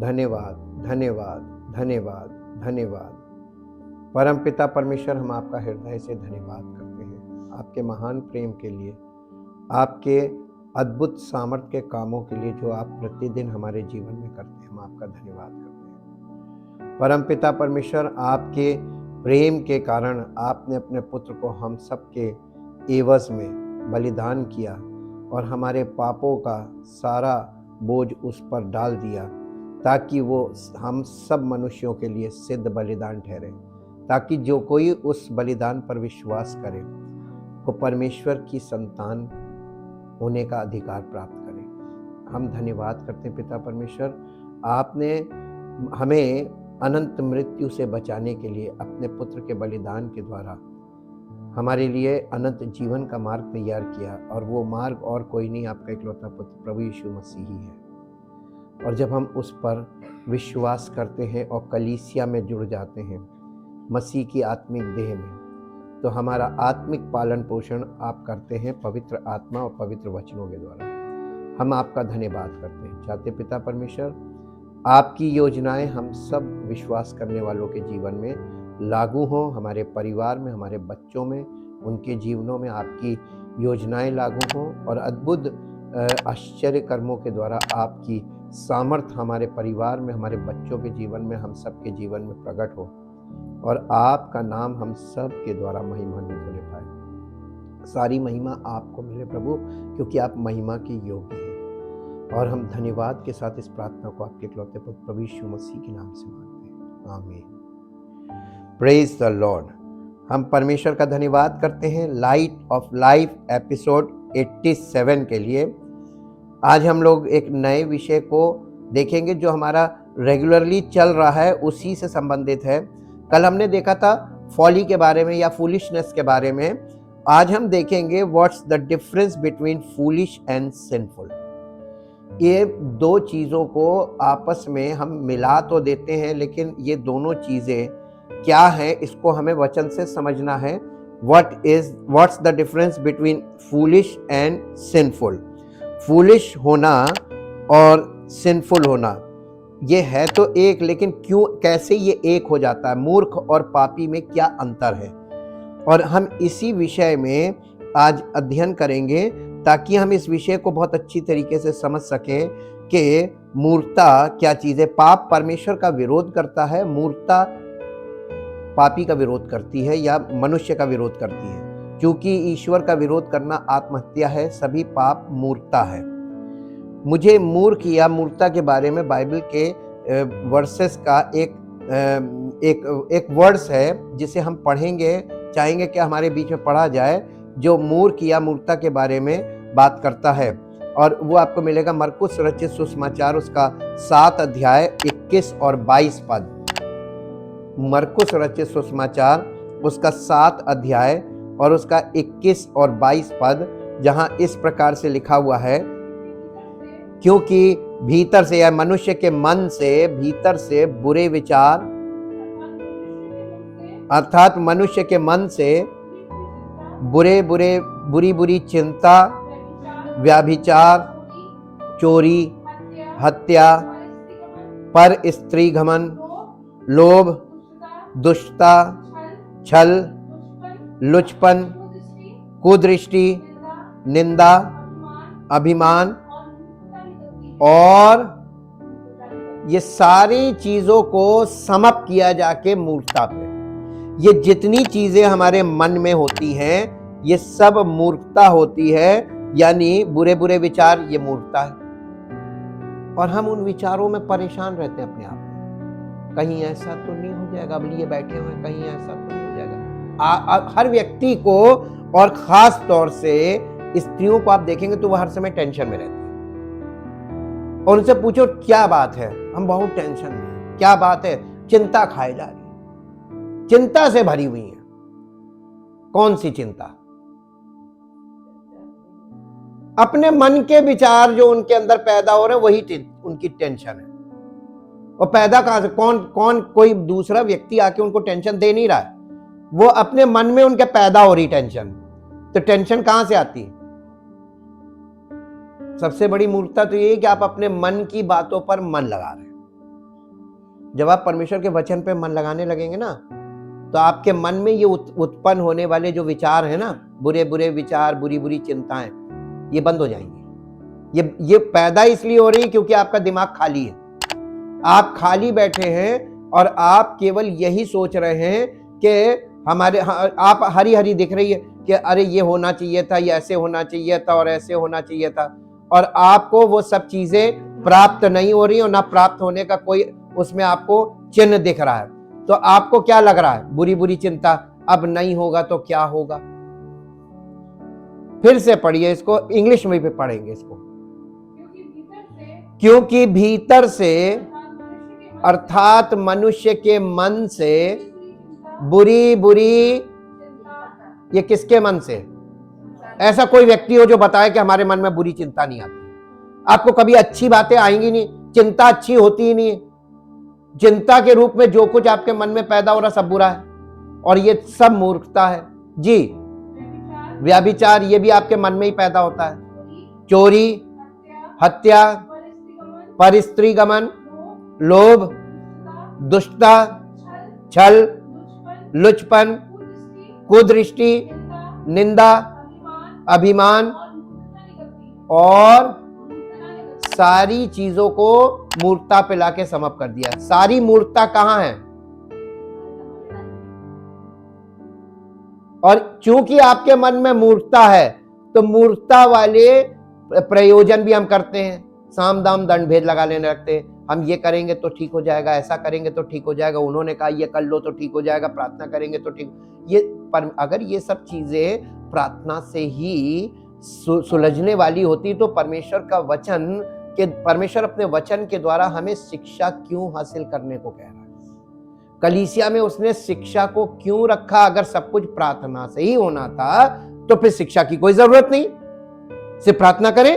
धन्यवाद, धन्यवाद, धन्यवाद, धन्यवाद। परमपिता परमेश्वर, हम आपका हृदय से धन्यवाद करते हैं आपके महान प्रेम के लिए, आपके अद्भुत सामर्थ्य के कामों के लिए जो आप प्रतिदिन हमारे जीवन में करते हैं। हम आपका धन्यवाद करते हैं परमपिता परमेश्वर। आपके प्रेम के कारण आपने अपने पुत्र को हम सबके एवज में बलिदान किया और हमारे पापों का सारा बोझ उस पर डाल दिया, ताकि वो हम सब मनुष्यों के लिए सिद्ध बलिदान ठहरे, ताकि जो कोई उस बलिदान पर विश्वास करे वो परमेश्वर की संतान होने का अधिकार प्राप्त करे। हम धन्यवाद करते हैं पिता परमेश्वर, आपने हमें अनंत मृत्यु से बचाने के लिए अपने पुत्र के बलिदान के द्वारा हमारे लिए अनंत जीवन का मार्ग तैयार किया, और वो मार्ग और कोई नहीं, आपका इकलौता पुत्र प्रभु यीशु मसीह ही है। और जब हम उस पर विश्वास करते हैं और कलीसिया में जुड़ जाते हैं मसीह की आत्मिक देह में, तो हमारा आत्मिक पालन पोषण आप करते हैं पवित्र आत्मा और पवित्र वचनों के द्वारा। हम आपका धन्यवाद करते हैं। चाहते पिता परमेश्वर, आपकी योजनाएं हम सब विश्वास करने वालों के जीवन में लागू हों, हमारे परिवार में, हमारे बच्चों में, उनके जीवनों में आपकी योजनाएं लागू हों, और अद्भुत आश्चर्य कर्मों के द्वारा आपकी सामर्थ्य हमारे परिवार में, हमारे बच्चों के जीवन में, हम सब के जीवन में प्रकट हो, और आपका नाम हम सब के द्वारा महिमान्वित होने पाए। सारी महिमा आपको मिले प्रभु, क्योंकि आप महिमा के योग्य हैं। और हम धन्यवाद के साथ इस प्रार्थना को आपके इकलौते पुत्र प्रभु यीशु मसीह के नाम से मांगते हैं, आमीन। Praise the Lord. हम परमेश्वर का धन्यवाद करते हैं लाइट ऑफ लाइफ एपिसोड 87 के लिए। आज हम लोग एक नए विषय को देखेंगे जो हमारा रेगुलरली चल रहा है, उसी से संबंधित है। कल हमने देखा था फॉली के बारे में या फूलिशनेस के बारे में। आज हम देखेंगे what's the difference between foolish and sinful. ये दो चीज़ों को आपस में हम मिला तो देते हैं, लेकिन ये दोनों चीज़ें क्या है इसको हमें वचन से समझना है। What's the difference between foolish and sinful. Foolish होना और सिंफुल होना ये है तो एक, लेकिन क्यों, कैसे ये एक हो जाता है? मूर्ख और पापी में क्या अंतर है? और हम इसी विषय में आज अध्ययन करेंगे, ताकि हम इस विषय को बहुत अच्छी तरीके से समझ सकें कि मूर्खता क्या चीज़ है। पाप परमेश्वर का विरोध करता है, मूर्खता पापी का विरोध करती है या मनुष्य का विरोध करती है। क्योंकि ईश्वर का विरोध करना आत्महत्या है, सभी पाप मूर्खता है। मुझे मूर्ख या मूर्खता के बारे में बाइबल के वर्सेस का एक वर्ड्स है जिसे हम पढ़ेंगे, चाहेंगे कि हमारे बीच में पढ़ा जाए, जो मूर्ख या मूर्खता के बारे में बात करता है। और वो आपको मिलेगा मरकुस रचित सुसमाचार, उसका 7 अध्याय 21 और 22 पद। मरकुस रचित सुसमाचार उसका 7 अध्याय और उसका 21 और 22 पद, जहां इस प्रकार से लिखा हुआ है, क्योंकि भीतर से या मनुष्य के मन से, भीतर से बुरे विचार, अर्थात मनुष्य के मन से बुरी बुरी चिंता, व्याभिचार, चोरी, हत्या, पर स्त्री घमन, लोभ, दुष्टता, छल, लुचपन, कुदृष्टि, निंदा, अभिमान, और ये सारी चीजों को समअप किया जाके मूर्खता पे। ये जितनी चीजें हमारे मन में होती हैं ये सब मूर्खता होती है, यानी बुरे बुरे विचार, ये मूर्खता है। और हम उन विचारों में परेशान रहते हैं अपने आप में, कहीं ऐसा तो नहीं हो जाएगा, अब लिए बैठे हुए कहीं ऐसा तो नहीं हो जाएगा। हर व्यक्ति को, और खास तौर से स्त्रियों को आप देखेंगे तो वह हर समय टेंशन में रहती है। और उनसे पूछो क्या बात है, हम बहुत टेंशन में, क्या बात है? चिंता खाए जा रही है, चिंता से भरी हुई है। कौन सी चिंता? अपने मन के विचार जो उनके अंदर पैदा हो रहे हैं, वही उनकी टेंशन है। और पैदा कहां से? कौन कोई दूसरा व्यक्ति आके उनको टेंशन दे नहीं रहा है, वो अपने मन में उनके पैदा हो रही टेंशन। तो टेंशन कहां से आती है? सबसे बड़ी मूर्खता तो ये है कि आप अपने मन की बातों पर मन लगा रहे हैं। जब आप परमेश्वर के वचन पे मन लगाने लगेंगे ना, तो आपके मन में ये उत्पन्न होने वाले जो विचार है ना, बुरे बुरे विचार, बुरी बुरी चिंताएं, ये बंद हो जाएंगी। ये पैदा इसलिए हो रही है क्योंकि आपका दिमाग खाली है। आप खाली बैठे हैं और आप केवल यही सोच रहे हैं कि आप हरी हरी दिख रही है कि अरे ये होना चाहिए था, ये ऐसे होना चाहिए था और ऐसे होना चाहिए था, और आपको वो सब चीजें प्राप्त नहीं हो रही और ना प्राप्त होने का कोई उसमें आपको चिन्ह दिख रहा है। तो आपको क्या लग रहा है? बुरी बुरी चिंता, अब नहीं होगा तो क्या होगा। फिर से पढ़िए इसको, इंग्लिश में भी पढ़ेंगे इसको। क्योंकि भीतर से अर्थात मनुष्य के मन से बुरी बुरी, ये किसके मन से? ऐसा कोई व्यक्ति हो जो बताए कि हमारे मन में बुरी चिंता नहीं आती। आपको कभी अच्छी बातें आएंगी नहीं, चिंता अच्छी होती ही नहीं है। चिंता के रूप में जो कुछ आपके मन में पैदा हो रहा सब बुरा है, और ये सब मूर्खता है जी। व्यभिचार ये भी आपके मन में ही पैदा होता है। चोरी, हत्या, परस्त्रीगमन, लोभ, दुष्टता, छल, लुचपन, कुदृष्टि, निंदा, अभिमान, और सारी चीजों को मूर्खता पे लाके समाप्त कर दिया। सारी मूर्खता कहां है? और चूंकि आपके मन में मूर्खता है, तो मूर्खता वाले प्रयोजन भी हम करते हैं। साम दाम दंड भेद लगा लेने लगते हैं। हम ये करेंगे तो ठीक हो जाएगा, ऐसा करेंगे तो ठीक हो जाएगा, उन्होंने कहा ये कर लो तो ठीक हो जाएगा, प्रार्थना करेंगे तो ठीक। अगर ये सब चीजें प्रार्थना से ही सुलझने वाली होती तो परमेश्वर अपने वचन के द्वारा हमें शिक्षा क्यों हासिल करने को कह रहा है? कलीसिया में उसने शिक्षा को क्यों रखा? अगर सब कुछ प्रार्थना से ही होना था तो फिर शिक्षा की कोई जरूरत नहीं। सिर्फ प्रार्थना करें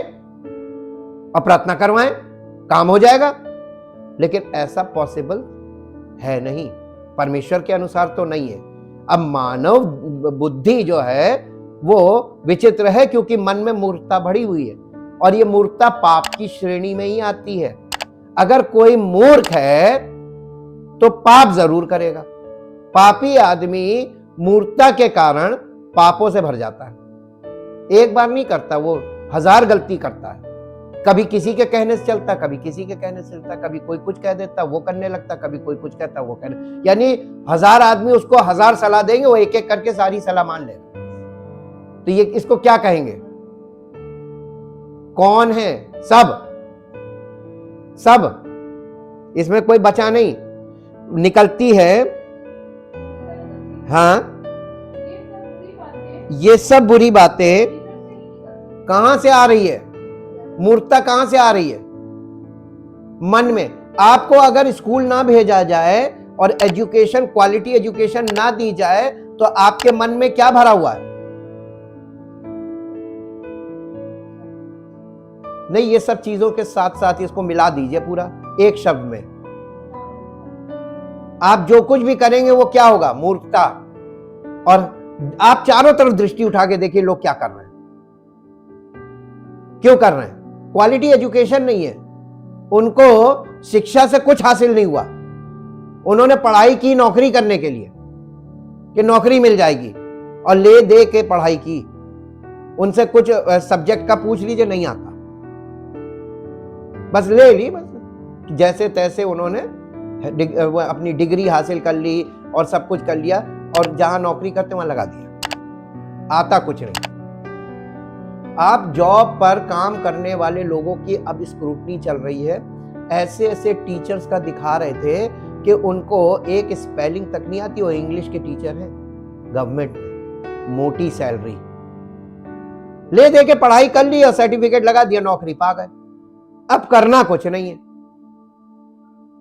और प्रार्थना करवाएं, काम हो जाएगा। लेकिन ऐसा पॉसिबल है नहीं, परमेश्वर के अनुसार तो नहीं है। अब मानव बुद्धि जो है वो विचित्र है, क्योंकि मन में मूर्खता भरी हुई है, और ये मूर्खता पाप की श्रेणी में ही आती है। अगर कोई मूर्ख है तो पाप जरूर करेगा। पापी आदमी मूर्खता के कारण पापों से भर जाता है। एक बार नहीं करता, वो 1000 गलती करता है। कभी किसी के कहने से चलता, कभी किसी के कहने से चलता, कभी कोई कुछ कह देता वो करने लगता, कभी कोई कुछ कहता वो कहने, यानी 1000 आदमी उसको 1000 सलाह देंगे, वो एक एक करके सारी सलाह मान लेगा। तो ये इसको क्या कहेंगे? कौन है? सब, इसमें कोई बचा नहीं। निकलती है हाँ, ये सब बुरी बातें कहां से आ रही है? मूर्खता कहां से आ रही है? मन में। आपको अगर स्कूल ना भेजा जाए और एजुकेशन, क्वालिटी एजुकेशन ना दी जाए, तो आपके मन में क्या भरा हुआ है? नहीं, ये सब चीजों के साथ साथ इसको मिला दीजिए पूरा एक शब्द में। आप जो कुछ भी करेंगे वो क्या होगा? मूर्खता। और आप चारों तरफ दृष्टि उठा के देखिए लोग क्या कर रहे हैं, क्यों कर रहे हैं? क्वालिटी एजुकेशन नहीं है, उनको शिक्षा से कुछ हासिल नहीं हुआ। उन्होंने पढ़ाई की नौकरी करने के लिए कि नौकरी मिल जाएगी, और ले दे के पढ़ाई की। उनसे कुछ सब्जेक्ट का पूछ लीजिए, नहीं आता, बस ले ली, बस जैसे तैसे उन्होंने अपनी डिग्री हासिल कर ली और सब कुछ कर लिया, और जहां नौकरी करते वहां लगा दिया, आता कुछ नहीं। आप जॉब पर काम करने वाले लोगों की अब स्क्रूटनी चल रही है। ऐसे ऐसे टीचर्स का दिखा रहे थे कि उनको एक स्पेलिंग तक नहीं आती, वो इंग्लिश के टीचर हैं, गवर्नमेंट में, मोटी सैलरी, ले दे के पढ़ाई कर ली और सर्टिफिकेट लगा दिया, नौकरी पा गए। अब करना कुछ नहीं है।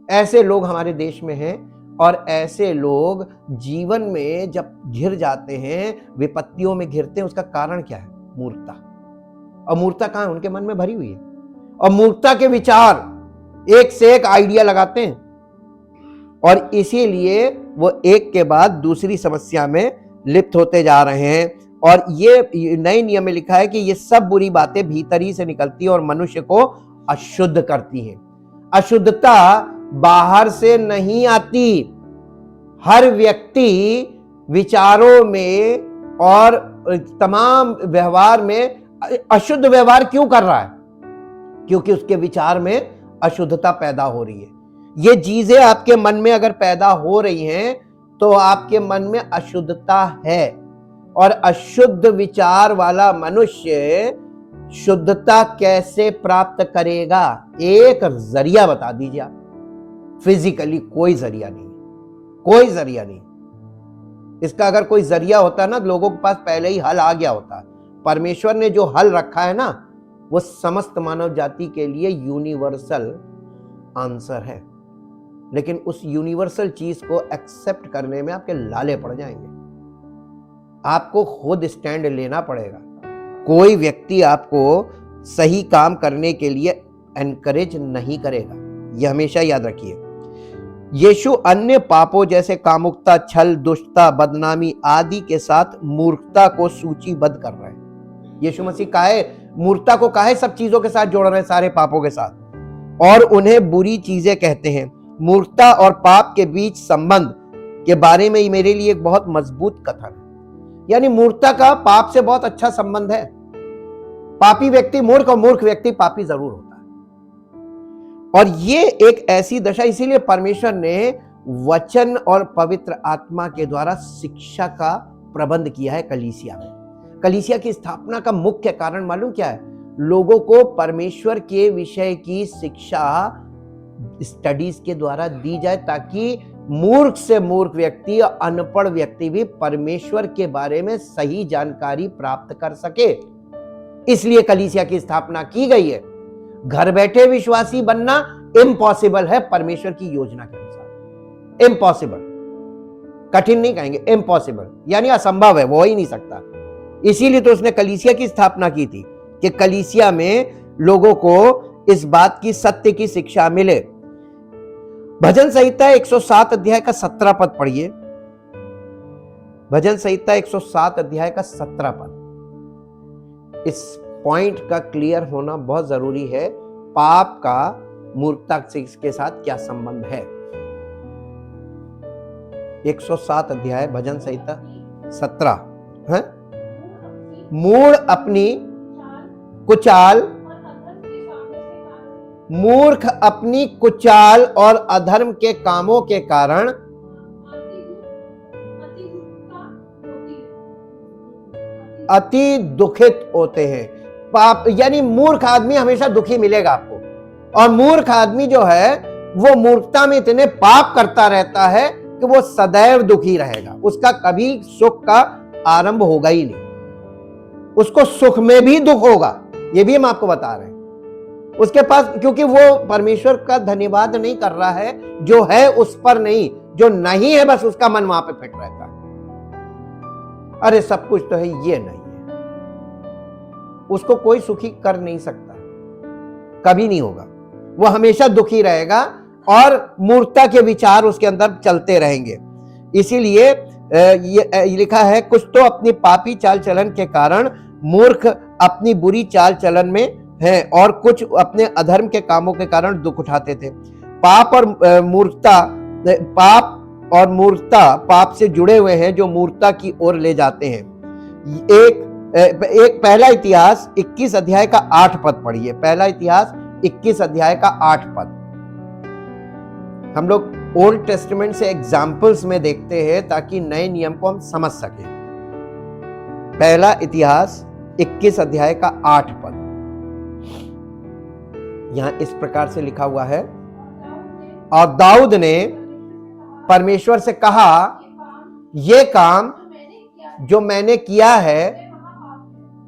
ऐसे लोग हमारे देश में हैं, और ऐसे लोग जीवन में जब घिर जाते हैं, विपत्तियों में घिरते हैं, उसका कारण क्या है? मूर्खता। और मूर्खता कहां है? उनके मन में भरी हुई है। और मूर्खता के विचार एक से एक आइडिया लगाते हैं, और इसीलिए वो एक के बाद दूसरी समस्या में लिप्त होते जा रहे हैं। और ये नए नियम में लिखा है कि ये सब बुरी बातें भीतर ही से निकलती है और मनुष्य को अशुद्ध करती हैं। अशुद्धता बाहर से नहीं आती। हर व्यक्ति विचारों में और तमाम व्यवहार में अशुद्ध व्यवहार क्यों कर रहा है? क्योंकि उसके विचार में अशुद्धता पैदा हो रही है। ये चीजें आपके मन में अगर पैदा हो रही हैं तो आपके मन में अशुद्धता है, और अशुद्ध विचार वाला मनुष्य शुद्धता कैसे प्राप्त करेगा? एक जरिया बता दीजिए आप। फिजिकली कोई जरिया नहीं, कोई जरिया नहीं। इसका अगर कोई जरिया होता ना, लोगों के पास पहले ही हल आ गया होता। परमेश्वर ने जो हल रखा है ना, वो समस्त मानव जाति के लिए यूनिवर्सल आंसर है। लेकिन उस यूनिवर्सल चीज को एक्सेप्ट करने में आपके लाले पड़ जाएंगे। आपको खुद स्टैंड लेना पड़ेगा। कोई व्यक्ति आपको सही काम करने के लिए एनकरेज नहीं करेगा, यह हमेशा याद रखिए। यीशु अन्य पापों जैसे कामुकता, छल, दुष्टता, बदनामी आदि के साथ मूर्खता को सूचीबद्ध कर रहे हैं। यीशु मसीह काहे मूर्खता को काहे सब चीजों के साथ जोड़ रहे हैं, सारे पापों के साथ, और उन्हें बुरी चीजें कहते हैं। मूर्खता और पाप के बीच संबंध के बारे में मेरे लिए एक बहुत मजबूत कथन है। यानी मूर्खता का पाप से बहुत अच्छा संबंध है। पापी व्यक्ति मूर्ख और मूर्ख व्यक्ति पापी जरूर होता है। और ये एक ऐसी दशा, इसीलिए परमेश्वर ने वचन और पवित्र आत्मा के द्वारा शिक्षा का प्रबंध किया है कलीसिया में। कलीसिया की स्थापना का मुख्य कारण मालूम क्या है? लोगों को परमेश्वर के विषय की शिक्षा स्टडीज के द्वारा दी जाए, ताकि मूर्ख से मूर्ख व्यक्ति, अनपढ़ व्यक्ति भी परमेश्वर के बारे में सही जानकारी प्राप्त कर सके। इसलिए कलीसिया की स्थापना की गई है। घर बैठे विश्वासी बनना इम्पॉसिबल है परमेश्वर की योजना के अनुसार। इम्पॉसिबल, कठिन नहीं कहेंगे, इम्पॉसिबल, यानी असंभव है, वो हो ही नहीं सकता। इसीलिए तो उसने कलीसिया की स्थापना की थी कि कलीसिया में लोगों को इस बात की, सत्य की शिक्षा मिले। भजन संहिता 107 अध्याय का 17 पद पढ़िए। भजन संहिता 107 अध्याय का 17 पद। इस पॉइंट का क्लियर होना बहुत जरूरी है। पाप का मूर्खता के साथ क्या संबंध है? 107 अध्याय भजन संहिता 17 है? मूढ़ अपनी कुचाल, मूर्ख अपनी कुचाल और अधर्म के कामों के कारण अति दुखित होते हैं। पाप यानी मूर्ख आदमी हमेशा दुखी मिलेगा आपको। और मूर्ख आदमी जो है वो मूर्खता में इतने पाप करता रहता है कि वो सदैव दुखी रहेगा। उसका कभी सुख का आरंभ होगा ही नहीं। उसको सुख में भी दुख होगा, ये भी हम आपको बता रहे हैं। उसके पास, क्योंकि वो परमेश्वर का धन्यवाद नहीं कर रहा है, जो है उस पर नहीं, जो नहीं है बस उसका मन वहां पे फिट रहता है। अरे सब कुछ तो है, ये नहीं है। उसको कोई सुखी कर नहीं सकता, कभी नहीं होगा। वो हमेशा दुखी रहेगा और मूर्खता के विचार उसके अंदर चलते रहेंगे। इसीलिए ये लिखा है, कुछ तो अपनी पापी चाल चलन के कारण मूर्ख अपनी बुरी चाल चलन में है, और कुछ अपने अधर्म के कामों के कारण दुख उठाते थे। पाप और मूर्खता पाप से जुड़े हुए हैं, जो मूर्खता की ओर ले जाते हैं। एक पहला इतिहास 21 अध्याय का 8 पद पढ़िए। पहला इतिहास 21 अध्याय का 8 पद। हम लोग ओल्ड टेस्टामेंट से एग्जाम्पल्स में देखते हैं ताकि नए नियम को हम समझ सकें। पहला इतिहास 21 अध्याय का 8 पद। यहां इस प्रकार से लिखा हुआ है, और दाऊद ने परमेश्वर से कहा, ये काम जो मैंने किया है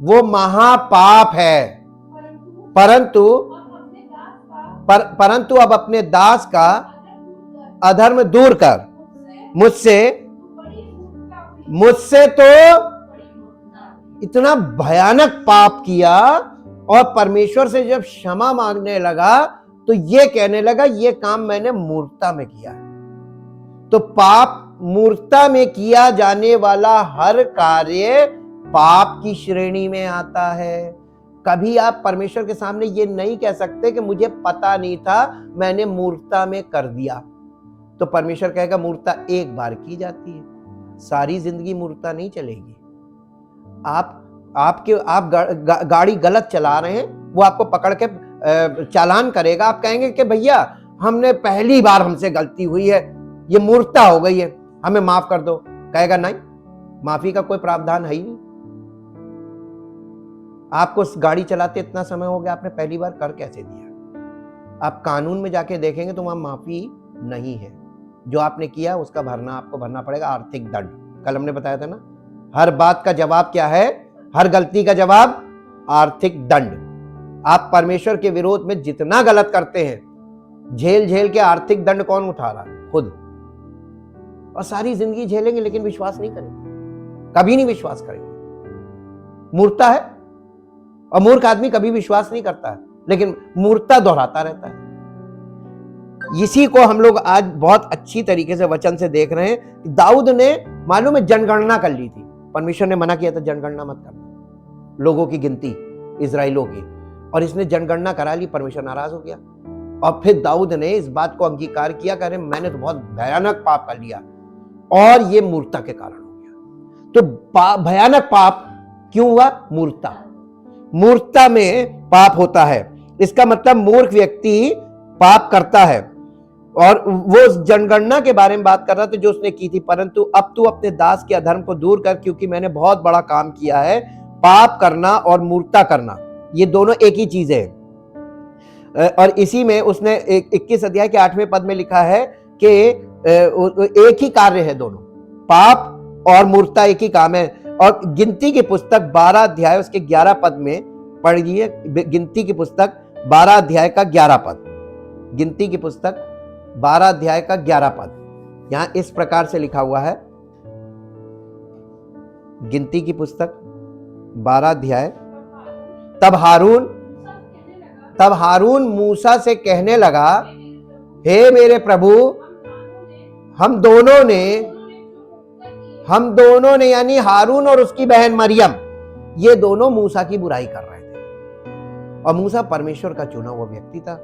वो महापाप है, परंतु अब अपने दास का अधर्म दूर कर। मुझसे तो इतना भयानक पाप किया, और परमेश्वर से जब क्षमा मांगने लगा तो ये कहने लगा, ये काम मैंने मूर्खता में किया है। तो पाप, मूर्खता में किया जाने वाला हर कार्य पाप की श्रेणी में आता है। कभी आप परमेश्वर के सामने ये नहीं कह सकते कि मुझे पता नहीं था, मैंने मूर्खता में कर दिया। तो परमेश्वर कहेगा मूर्खता एक बार की जाती है, सारी जिंदगी मूर्खता नहीं चलेगी। आप गाड़ी गलत चला रहे हैं, वो आपको पकड़ के चालान करेगा। आप कहेंगे कि भैया हमने पहली बार हमसे गलती हुई है, ये मूर्खता हो गई है, हमें माफ कर दो। कहेगा नहीं, माफी का कोई प्रावधान है ही नहीं। आपको गाड़ी चलाते इतना समय हो गया, आपने पहली बार कर कैसे दिया? आप कानून में जाके देखेंगे तो वहां माफी नहीं है। जो आपने किया उसका आपको भरना पड़ेगा आर्थिक दंड। कल हमने बताया था ना, हर बात का जवाब क्या है? हर गलती का जवाब आर्थिक दंड। आप परमेश्वर के विरोध में जितना गलत करते हैं, झेल झेल के आर्थिक दंड कौन उठा रहा है? खुद। और सारी जिंदगी झेलेंगे लेकिन विश्वास नहीं करेंगे, कभी नहीं विश्वास करेंगे। मूर्खता है, और मूर्ख आदमी कभी विश्वास नहीं करता है, लेकिन मूर्खता दोहराता रहता है। इसी को हम लोग आज बहुत अच्छी तरीके से वचन से देख रहे हैं। दाऊद ने मालूम है जनगणना कर ली थी, परमेश्वर ने मना किया था जनगणना मत करना, लोगों की गिनती इजराइलों की, और इसने जनगणना करा ली। परमेश्वर नाराज हो गया, और फिर दाऊद ने इस बात को अंगीकार किया, कह रहे मैंने तो बहुत भयानक पाप कर लिया, और ये मूर्खता के कारण हो गया। तो भयानक पाप क्यों हुआ? मूर्खता। मूर्खता में पाप होता है, इसका मतलब मूर्ख व्यक्ति पाप करता है। और वो जनगणना के बारे में बात कर रहा था जो उसने की थी, परंतु अब तू अपने दास के अधर्म को दूर कर, क्योंकि मैंने बहुत बड़ा काम किया है। पाप करना और मूर्खता करना ये दोनों एक ही चीज है। और इसी में उसने 21 अध्याय के 8वें पद में लिखा है कि एक ही कार्य है दोनों, पाप और मूर्खता एक ही काम है। और गिनती की पुस्तक 12 अध्याय उसके 11 पद में पढ़िए। गिनती की पुस्तक 12 अध्याय का 11 पद, गिनती की पुस्तक 12 अध्याय का 11 पद यहां इस प्रकार से लिखा हुआ है। गिनती की पुस्तक 12 अध्याय। तब हारून मूसा से कहने लगा, हे मेरे प्रभु, हम दोनों ने यानी हारून और उसकी बहन मरियम, ये दोनों मूसा की बुराई कर रहे थे। और मूसा परमेश्वर का चुना हुआ व्यक्ति था।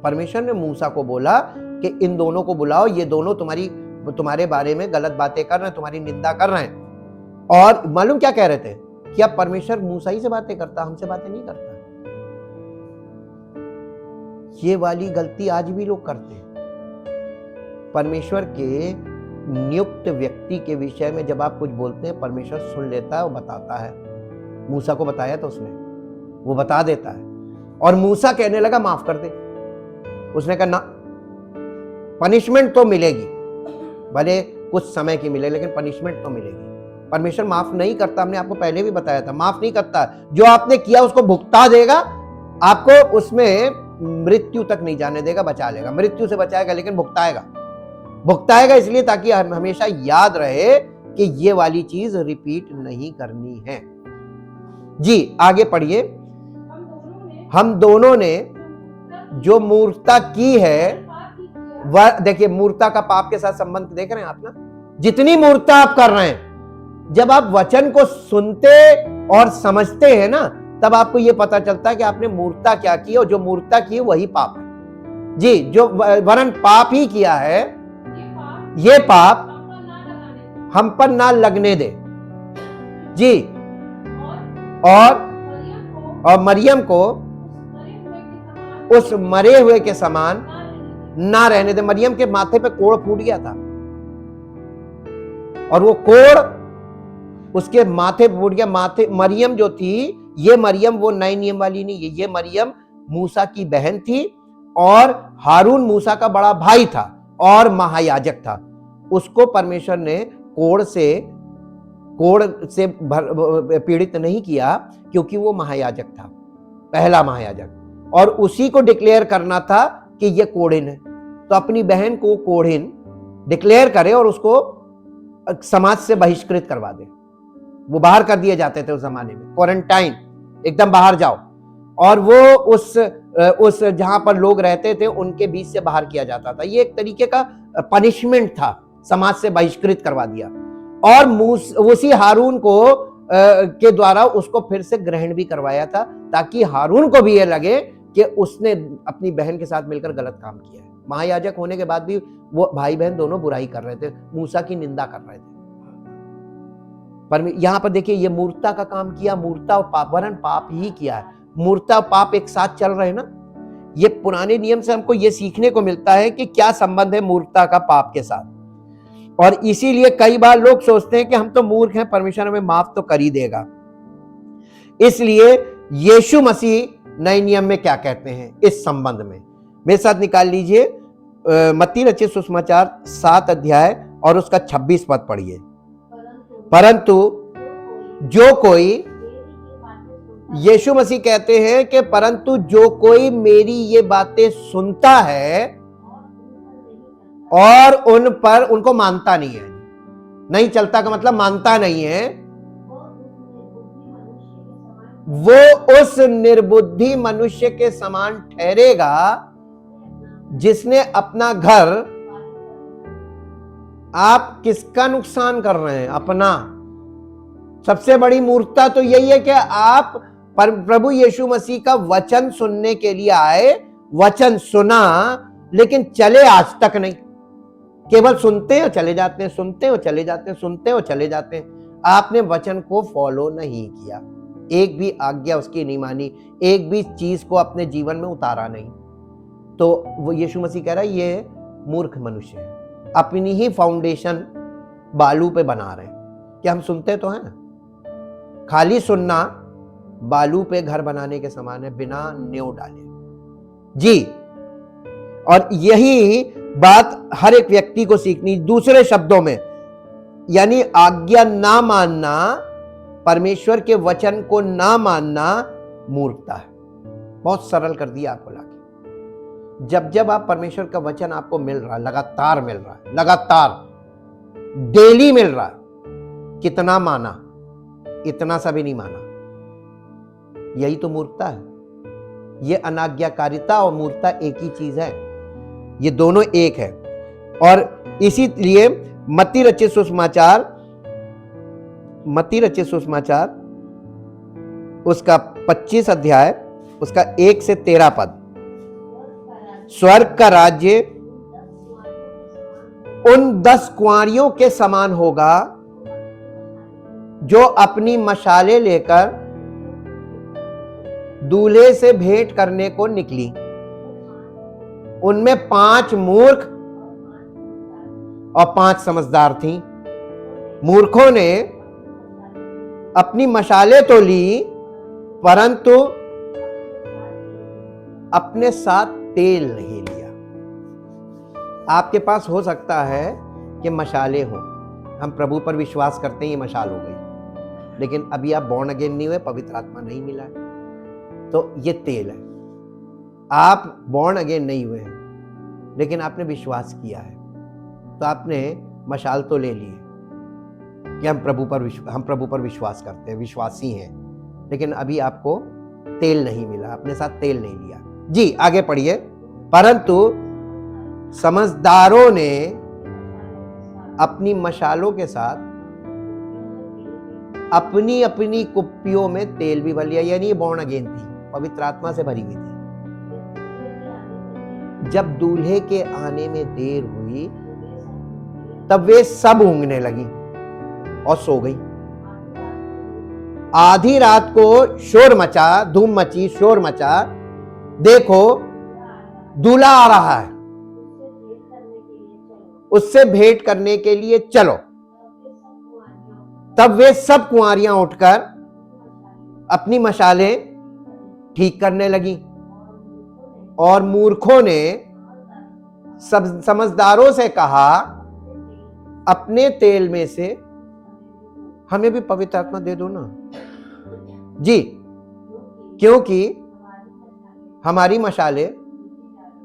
परमेश्वर ने मूसा को बोला कि इन दोनों को बुलाओ, ये दोनों तुम्हारे बारे में गलत बातें कर रहे हैं, तुम्हारी निंदा कर रहे हैं। और मालूम क्या कह रहे थे? कि अब परमेश्वर मूसा ही से बातें करता, हमसे बातें नहीं करता। ये वाली गलती आज भी लोग करते हैं। परमेश्वर के नियुक्त व्यक्ति के विषय में जब आप कुछ बोलते हैं, परमेश्वर सुन लेता है और बताता है। मूसा को बताया तो उसने, वो बता देता है। और मूसा कहने लगा माफ कर दे। उसने कहा ना, पनिशमेंट तो मिलेगी, भले कुछ समय की मिले, लेकिन पनिशमेंट तो मिलेगी। परमेश्वर माफ नहीं करता, हमने आपको पहले भी बताया था, माफ नहीं करता। जो आपने किया उसको भुगता देगा, आपको उसमें मृत्यु तक नहीं जाने देगा, बचा लेगा। मृत्यु से बचाएगा लेकिन भुगताएगा इसलिए ताकि हमेशा याद रहे कि ये वाली चीज रिपीट नहीं करनी है। जी आगे पढ़िए। हम दोनों ने जो मूर्खता की है, वह देखिए, मूर्खता का पाप के साथ संबंध देख रहे हैं आप ना। जितनी मूर्खता आप कर रहे हैं, जब आप वचन को सुनते और समझते हैं ना, तब आपको यह पता चलता है कि आपने मूर्खता क्या की, और जो मूर्खता की है वही पाप है। जी, जो वरन पाप ही किया है, ये पाप हम पर ना लगने दे। जी, और मरियम को उस मरे हुए के समान ना रहने दे। मरियम के माथे पे कोड़ फूट गया था, और वो कोड़ उसके माथे पे फूट गया। मरियम जो थी, ये मरियम वो नए नियम वाली नहीं है, ये मरियम मूसा की बहन थी, और हारून मूसा का बड़ा भाई था और महायाजक था। उसको परमेश्वर ने कोड़ से पीड़ित नहीं किया, क्योंकि वो महायाजक था, पहला महायाजक, और उसी को डिक्लेयर करना था कि ये कोढ़िन है। तो अपनी बहन को कोढ़िन डिक्लेयर करे और उसको समाज से बहिष्कृत करवा दे। वो बाहर कर दिए जाते थे उस जमाने में, क्वारंटाइन, एकदम बाहर जाओ। और वो उस जहां पर लोग रहते थे उनके बीच से बाहर किया जाता था। ये एक तरीके का पनिशमेंट था, समाज से बहिष्कृत करवा दिया। और उसी हारून को के द्वारा उसको फिर से ग्रहण भी करवाया था, ताकि हारून को भी यह लगे कि उसने अपनी बहन के साथ मिलकर गलत काम किया है। महायाजक होने के बाद भी वो भाई बहन दोनों बुराई कर रहे थे, मूसा की निंदा कर रहे थे। पर यहां पर देखिए, ये मूर्खता का काम किया, मूर्खता और पाप, वरन पाप ही किया है। मूर्खता और पाप एक साथ चल रहे हैं ना। ये पुराने नियम से हमको ये सीखने को मिलता है कि क्या संबंध है मूर्खता का पाप के साथ। और इसीलिए कई बार लोग सोचते हैं कि हम तो मूर्ख हैं, परमेश्वर हमें माफ तो कर ही देगा। इसलिए यीशु मसीह नए नियम में क्या कहते हैं इस संबंध में, मेरे साथ निकाल लीजिए मत्ती रचित सुसमाचार 7 अध्याय और उसका 26 पद पढ़िए। परंतु जो कोई, यीशु मसीह कहते हैं कि परंतु जो कोई मेरी ये बातें सुनता है और उन पर उनको मानता नहीं है, नहीं चलता का मतलब मानता नहीं है, वो उस निर्बुद्धि मनुष्य के समान ठहरेगा जिसने अपना घर, आप किसका नुकसान कर रहे हैं? अपना। सबसे बड़ी मूर्खता तो यही है कि आप प्रभु यीशु मसीह का वचन सुनने के लिए आए, वचन सुना, लेकिन चले आज तक नहीं। केवल सुनते हैं और चले जाते हैं, सुनते हैं और चले जाते हैं, सुनते हैं और चले जाते हैं। आपने वचन को फॉलो नहीं किया, एक भी आज्ञा उसकी नहीं मानी, एक भी चीज को अपने जीवन में उतारा नहीं। तो वो यीशु मसीह कह रहा है ये मूर्ख मनुष्य है, अपनी ही फाउंडेशन बालू पे बना रहे हैं। कि हम सुनते तो हैं, खाली सुनना बालू पे घर बनाने के समान है, बिना नींव डाले। जी, और यही बात हर एक व्यक्ति को सीखनी। दूसरे शब्दों में, यानी आज्ञा ना मानना, परमेश्वर के वचन को ना मानना मूर्खता है। बहुत सरल कर दिया आपको लाके। जब जब आप परमेश्वर का वचन आपको मिल रहा है, लगातार मिल रहा है, लगातार डेली मिल रहा है, कितना माना? इतना सा भी नहीं माना। यही तो मूर्खता है। ये अनाज्ञाकारिता और मूर्खता एक ही चीज है, ये दोनों एक है। और इसीलिए मत्ती रचित सुसमाचार उसका 25 अध्याय उसका 1 से 13 पद, स्वर्ग का राज्य उन 10 कुंवारियों के समान होगा जो अपनी मशालें लेकर दूल्हे से भेंट करने को निकली। उनमें 5 मूर्ख और 5 समझदार थीं। मूर्खों ने अपनी मशालें तो ली, परंतु अपने साथ तेल नहीं लिया। आपके पास हो सकता है कि मशालें हो, हम प्रभु पर विश्वास करते हैं, ये मशाल हो गई, लेकिन अभी आप बॉर्न अगेन नहीं हुए, पवित्र आत्मा नहीं मिला है, तो ये तेल है। आप बॉर्न अगेन नहीं हुए हैं, लेकिन आपने विश्वास किया है, तो आपने मशाल तो ले ली है कि हम प्रभु पर विश्वास करते हैं, विश्वासी हैं, लेकिन अभी आपको तेल नहीं मिला, अपने साथ तेल नहीं लिया। जी, आगे पढ़िए। परंतु समझदारों ने अपनी मशालों के साथ अपनी अपनी कुप्पियों में तेल भी भर लिया। यानी ये बॉर्न अगेन थी, पवित्र आत्मा से भरी हुई थी। जब दूल्हे के आने में देर हुई, तब वे सब ऊँघने लगी और सो गई। आधी रात को शोर मचा, धूम मची, शोर मचा, देखो दूल्हा आ रहा है, उससे भेंट करने के लिए चलो। तब वे सब कुंवारियां उठकर अपनी मशालें ठीक करने लगी, और मूर्खों ने सब समझदारों से कहा, अपने तेल में से हमें भी पवित्र आत्मा दे दो ना। जी, क्योंकि हमारी मशालें,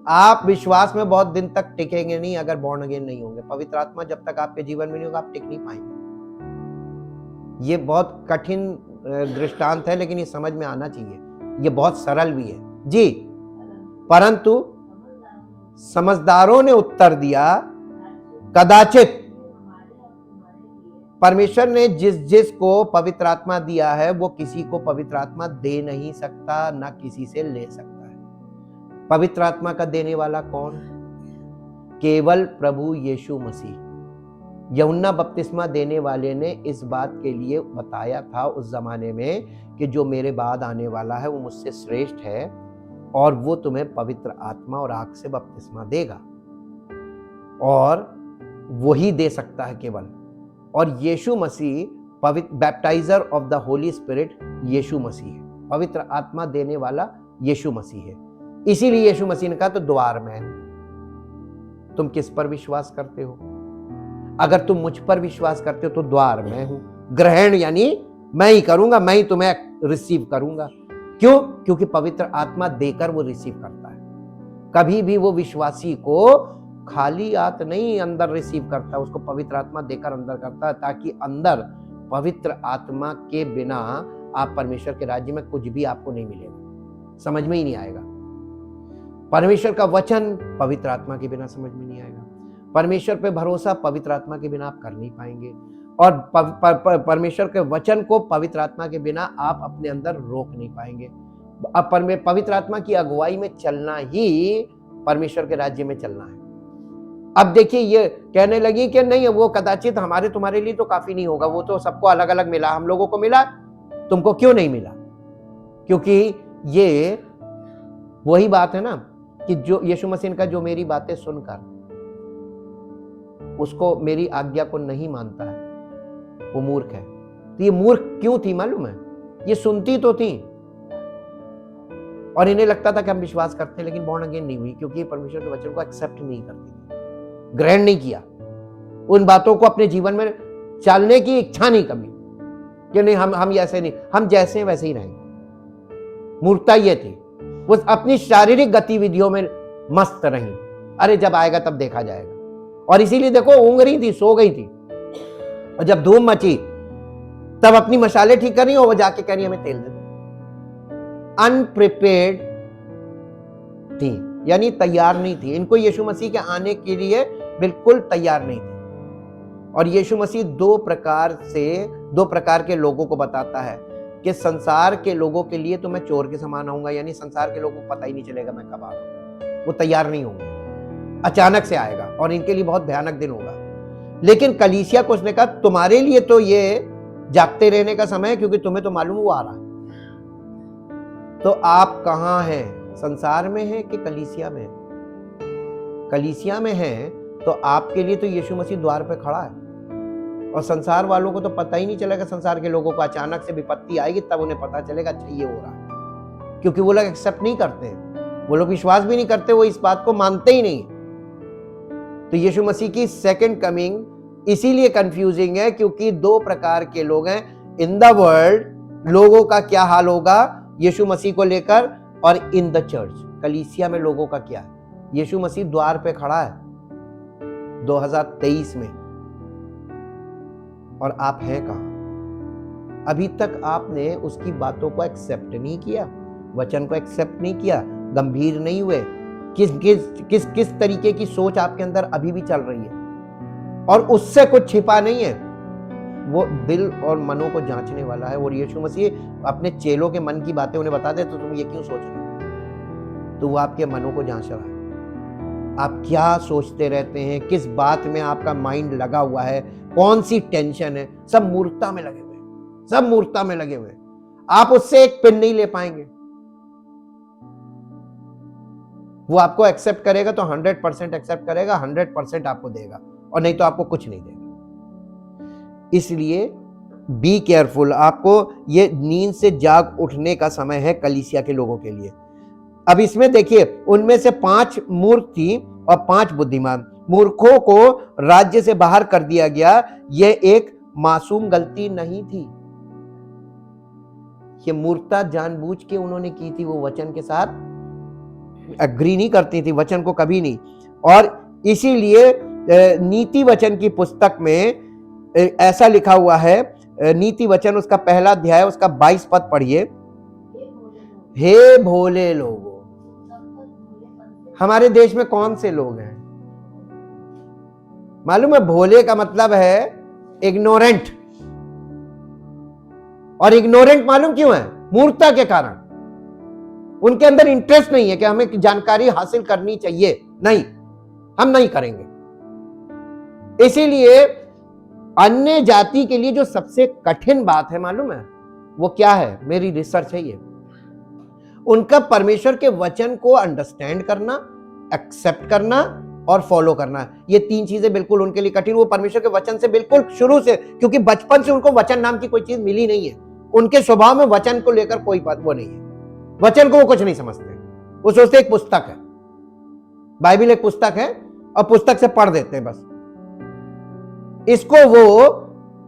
आप विश्वास में बहुत दिन तक टिकेंगे नहीं अगर बॉर्न अगेन नहीं होंगे। पवित्र आत्मा जब तक आपके जीवन में नहीं होगा, आप टिक नहीं पाएंगे। ये बहुत कठिन दृष्टांत है, लेकिन ये समझ में आना चाहिए, ये बहुत सरल भी है। जी, परंतु समझदारों ने उत्तर दिया, कदाचित परमेश्वर ने जिस जिस को पवित्र आत्मा दिया है वो किसी को पवित्र आत्मा दे नहीं सकता, ना किसी से ले सकता है। पवित्र आत्मा का देने वाला कौन? केवल प्रभु यीशु मसीह। यूहन्ना बपतिस्मा देने वाले ने इस बात के लिए बताया था उस जमाने में कि जो मेरे बाद आने वाला है वो मुझसे श्रेष्ठ है और वो तुम्हें पवित्र आत्मा और आग से बपतिस्मा देगा, और वही दे सकता है केवल। और यीशु मसीह पवित्र बैप्टाइजर ऑफ द होली स्पिरिट यीशु मसीह है, पवित्र आत्मा देने वाला यीशु मसीह है। इसीलिए यीशु मसीह ने कहा तो द्वार में है। तुम किस पर विश्वास करते हो? अगर तुम मुझ पर विश्वास करते हो तो द्वार में हूं। ग्रहण यानी मैं ही करूंगा, मैं ही तुम्हें रिसीव करूंगा। क्यों? क्योंकि पवित्र आत्मा देकर वो रिसीव करता है। कभी भी वो विश्वासी को खाली हाथ नहीं अंदर रिसीव करता, उसको पवित्र आत्मा देकर अंदर करता है, ताकि अंदर पवित्र आत्मा के बिना आप परमेश्वर के राज्य में कुछ भी आपको नहीं मिलेगा, समझ में ही नहीं आएगा। परमेश्वर का वचन पवित्र आत्मा के बिना समझ में नहीं आएगा। परमेश्वर पे भरोसा पवित्र आत्मा के बिना आप कर नहीं पाएंगे, और परमेश्वर के वचन को पवित्र आत्मा के बिना आप अपने अंदर रोक नहीं पाएंगे। अब पवित्र आत्मा की अगुवाई में चलना ही परमेश्वर के राज्य में चलना है। अब देखिए, ये कहने लगी कि नहीं वो कदाचित हमारे तुम्हारे लिए तो काफी नहीं होगा, वो तो सबको अलग अलग मिला, हम लोगों को मिला, तुमको क्यों नहीं मिला? क्योंकि ये वही बात है ना कि जो यीशु मसीह का जो मेरी बातें सुनकर उसको मेरी आज्ञा को नहीं मानता है वो मूर्ख है। तो ये मूर्ख क्यों थी मालूम है? ये सुनती तो थी और इन्हें लगता था कि हम विश्वास करते हैं, लेकिन बॉर्न अगेन नहीं हुई, क्योंकि परमेश्वर के वचन को एक्सेप्ट नहीं करती थी, ग्रहण नहीं किया, उन बातों को अपने जीवन में चलने की इच्छा नहीं कभी कि नहीं हम ऐसे नहीं, हम जैसे हैं वैसे ही रहेंगे। मूर्खता ये थी, वो अपनी शारीरिक गतिविधियों में मस्त रही। अरे जब आएगा तब देखा जाएगा। और इसीलिए देखो ऊँग रही थी, सो गई थी, और जब धूम मची तब अपनी मशाले ठीक कर रही हो, वो जाके कह रही हमें तेल दे दो। अनप्रिपेयर्ड थी, यानी तैयार नहीं थी। इनको यीशु मसीह के आने के लिए बिल्कुल तैयार नहीं थी। और यीशु मसीह दो प्रकार के लोगों को बताता है कि संसार के लोगों के लिए तो मैं चोर के समान आऊंगा, यानी संसार के लोगों को पता ही नहीं चलेगा मैं कब आ रहा हूं, वो तैयार नहीं होंगे, अचानक से आएगा और इनके लिए बहुत भयानक दिन होगा। लेकिन कलीसिया को उसने कहा तुम्हारे लिए तो ये जागते रहने का समय है, क्योंकि तुम्हें तो मालूम वो आ रहा है। तो आप कहां हैं? संसार में हैं कि कलीसिया में? कलीसिया में हैं तो आपके लिए तो यीशु मसीह द्वार पे खड़ा है, और संसार वालों को तो पता ही नहीं चलेगा। संसार के लोगों को अचानक से विपत्ति आएगी तब उन्हें पता चलेगा अच्छा ये हो रहा है, क्योंकि वो लोग एक्सेप्ट नहीं करते, वो लोग विश्वास भी नहीं करते, वो इस बात को मानते ही नहीं। तो यीशु मसीह की सेकंड कमिंग इसीलिए कंफ्यूजिंग है, क्योंकि दो प्रकार के लोग हैं इन द वर्ल्ड। लोगों का क्या हाल होगा यीशु मसीह को लेकर, और इन द चर्च, कलीसिया में लोगों का क्या है? यीशु मसीह द्वार पे खड़ा है 2023 में, और आप हैं कहां? अभी तक आपने उसकी बातों को एक्सेप्ट नहीं किया, वचन को एक्सेप्ट नहीं किया, गंभीर नहीं हुए। किस तरीके की सोच आपके अंदर अभी भी चल रही है, और उससे कुछ छिपा नहीं है। वो दिल और मनों को जांचने वाला है, और यीशु मसीह अपने चेलों के मन की बातें उन्हें बता दे तो तुम ये क्यों सोच रहे हो, तो वो आपके मनों को जांच रहा है। आप क्या सोचते रहते हैं, किस बात में आपका माइंड लगा हुआ है, कौन सी टेंशन है, सब मूर्खता में लगे हुए, सब मूर्खता में लगे हुए। आप उससे एक पिन नहीं ले पाएंगे। वो आपको एक्सेप्ट करेगा तो 100% एक्सेप्ट करेगा, 100% आपको देगा, और नहीं तो आपको कुछ नहीं देगा। इसलिए बी केयरफुल। आपको ये नींद से जाग उठने का समय है कलीसिया के लोगों के लिए। अब इसमें देखिए, उनमें से 5 मूर्ख थी और 5 बुद्धिमान। मूर्खों को राज्य से बाहर कर दिया गया, यह एक मासूम गलती नहीं थी। ये मूर्खता जानबूझ के उन्होंने की थी, वो वचन के साथ एग्री नहीं करती थी, वचन को कभी नहीं। और इसीलिए नीति वचन की पुस्तक में ऐसा लिखा हुआ है, नीति वचन उसका पहला अध्याय उसका 22 पद पढ़िए। हे भोले लोगों। हमारे देश में कौन से लोग हैं मालूम है? भोले का मतलब है इग्नोरेंट। और इग्नोरेंट मालूम क्यों है? मूर्खता के कारण। उनके अंदर इंटरेस्ट नहीं है कि हमें जानकारी हासिल करनी चाहिए, नहीं, हम नहीं करेंगे। इसीलिए अन्य जाति के लिए जो सबसे कठिन बात है मालूम है वो क्या है? मेरी रिसर्च है ये, उनका परमेश्वर के वचन को अंडरस्टैंड करना, एक्सेप्ट करना और फॉलो करना। ये तीन चीजें बिल्कुल उनके लिए कठिन। वो परमेश्वर के वचन से बिल्कुल शुरू से, क्योंकि बचपन से उनको वचन नाम की कोई चीज मिली नहीं है, उनके स्वभाव में वचन को लेकर कोई बात वो नहीं है। वचन को वो कुछ नहीं समझते, वो सोचते एक पुस्तक है, बाइबल एक पुस्तक है और पुस्तक से पढ़ देते हैं बस। इसको वो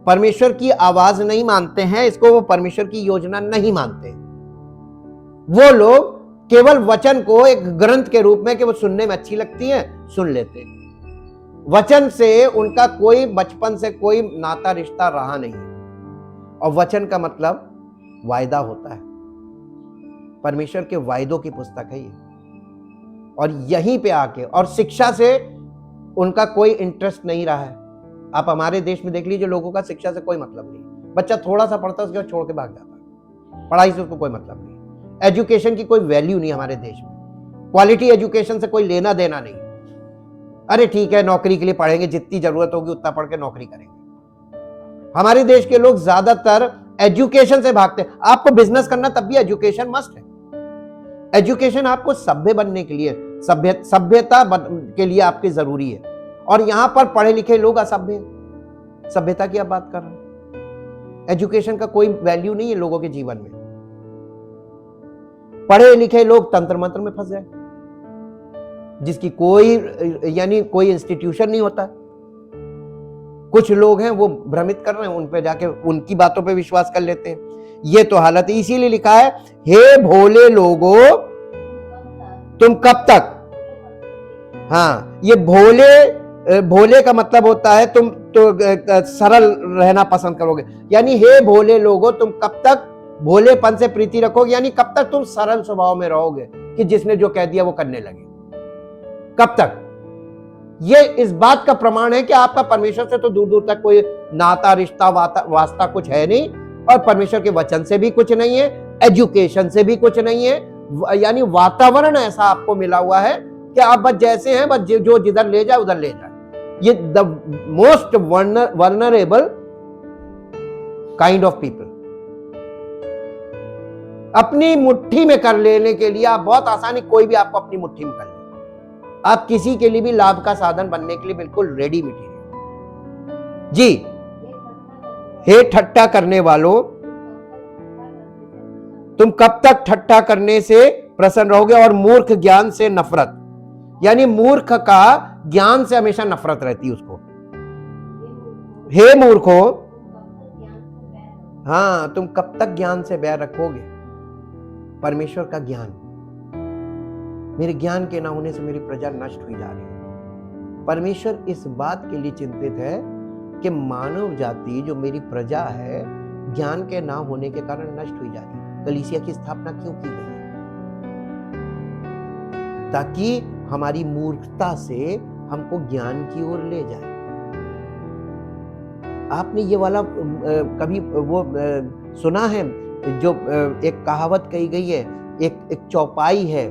परमेश्वर की आवाज नहीं मानते हैं, इसको वो परमेश्वर की योजना नहीं मानते। वो लोग केवल वचन को एक ग्रंथ के रूप में कि वो सुनने में अच्छी लगती है सुन लेते हैं। वचन से उनका कोई बचपन से कोई नाता रिश्ता रहा नहीं है। और वचन का मतलब वायदा होता है, परमेश्वर के वायदों की पुस्तक है ये। और यहीं पे आके और शिक्षा से उनका कोई इंटरेस्ट नहीं रहा है। आप हमारे देश में देख लीजिए, लोगों का शिक्षा से कोई मतलब नहीं। बच्चा थोड़ा सा पढ़ता है उसके बाद छोड़ के भाग जाता है, पढ़ाई से उसको कोई मतलब नहीं। एजुकेशन की कोई वैल्यू नहीं हमारे देश में, क्वालिटी एजुकेशन से कोई लेना देना नहीं। अरे ठीक है, नौकरी के लिए पढ़ेंगे, जितनी जरूरत होगी उतना पढ़ के नौकरी करेंगे। हमारे देश के लोग ज्यादातर एजुकेशन से भागते हैं। आपको बिजनेस करना तब भी एजुकेशन मस्ट है। एजुकेशन आपको सभ्य बनने के लिए, सभ्यता के लिए आपकी जरूरी है। और यहां पर पढ़े लिखे लोग असभ्य हैं। सभ्यता की आप बात कर रहे हैं। एजुकेशन का कोई वैल्यू नहीं है लोगों के जीवन में। पढ़े लिखे लोग तंत्र मंत्र में फंस गए, जिसकी कोई इंस्टीट्यूशन नहीं होता। कुछ लोग हैं वो भ्रमित कर रहे हैं, उन पे जाके उनकी बातों पे विश्वास कर लेते हैं। ये तो हालत है। इसीलिए लिखा है, हे भोले लोगों तुम कब तक। हाँ, ये भोले का मतलब होता है तुम तो सरल रहना पसंद करोगे। यानी हे भोले लोगों तुम कब तक भोलेपन से प्रीति रखोगे, यानी कब तक तुम सरल स्वभाव में रहोगे कि जिसने जो कह दिया वो करने लगे। कब तक? ये इस बात का प्रमाण है कि आपका परमेश्वर से तो दूर दूर तक कोई नाता रिश्ता वास्ता कुछ है नहीं, और परमेश्वर के वचन से भी कुछ नहीं है, एजुकेशन से भी कुछ नहीं है। यानी वातावरण ऐसा आपको मिला हुआ है कि आप बस जैसे हैं, बस जो जिधर ले जाए उधर ले जाए। ये the most vulnerable kind of people. अपनी मुट्ठी में कर लेने के लिए आप बहुत आसानी, कोई भी आपको अपनी मुट्ठी में कर ले। आप किसी के लिए भी लाभ का साधन बनने के लिए बिल्कुल रेडी मटेरियल। जी, हे ठट्टा करने वालों तुम कब तक ठट्टा करने से प्रसन्न रहोगे और मूर्ख ज्ञान से नफरत। यानी मूर्ख का ज्ञान से हमेशा नफरत रहती है उसको। हे मूर्खों, हाँ, तुम कब तक ज्ञान से बैर रखोगे। परमेश्वर का ज्ञान, मेरे ज्ञान के ना होने से मेरी प्रजा नष्ट हुई जा रही है। परमेश्वर इस बात के लिए चिंतित है कि मानव जाति जो मेरी प्रजा है, ज्ञान के ना होने के कारण नष्ट हुई जा रही है। कलीसिया की स्थापना क्यों की गई? ताकि हमारी मूर्खता से हमको ज्ञान की ओर ले जाए। आपने ये वाला कभी वो सुना है जो एक कहावत कही गई है, एक चौपाई है,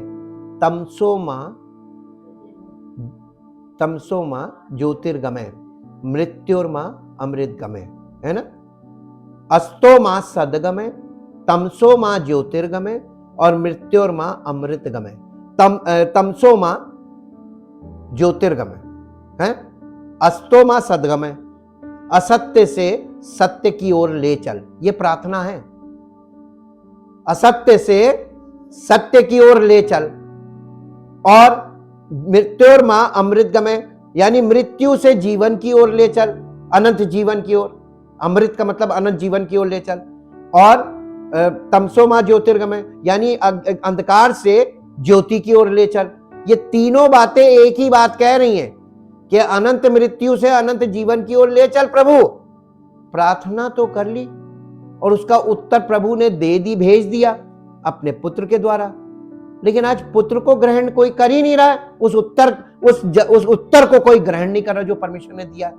तमसोमा ज्योतिर्गमय मृत्युर्मा अमृतगमय, है ना। अस्तोमा सदगमय, तमसोमा ज्योतिर्गमय और मृत्युर्मा अमृतगमय। तमसोमा ज्योतिर्गमय है, अस्तोमा सदगमय, असत्य से सत्य की ओर ले चल। ये प्रार्थना है, असत्य से सत्य की ओर ले चल। और मृत्युर्मा अमृतगमय, यानी मृत्यु से जीवन की ओर ले चल, अनंत जीवन की ओर। अमृत का मतलब अनंत जीवन की ओर ले चल। और तमसोमा ज्योतिर्गमय, यानी अंधकार से ज्योति की ओर ले चल। ये तीनों बातें एक ही बात कह रही हैं कि अनंत मृत्यु से अनंत जीवन की ओर ले चल। प्रभु, प्रार्थना तो कर ली और उसका उत्तर प्रभु ने दे दी, भेज दिया अपने पुत्र के द्वारा। लेकिन आज पुत्र को ग्रहण कोई कर ही नहीं रहा है। उस उत्तर को कोई ग्रहण नहीं कर रहा जो परमेश्वर ने दिया।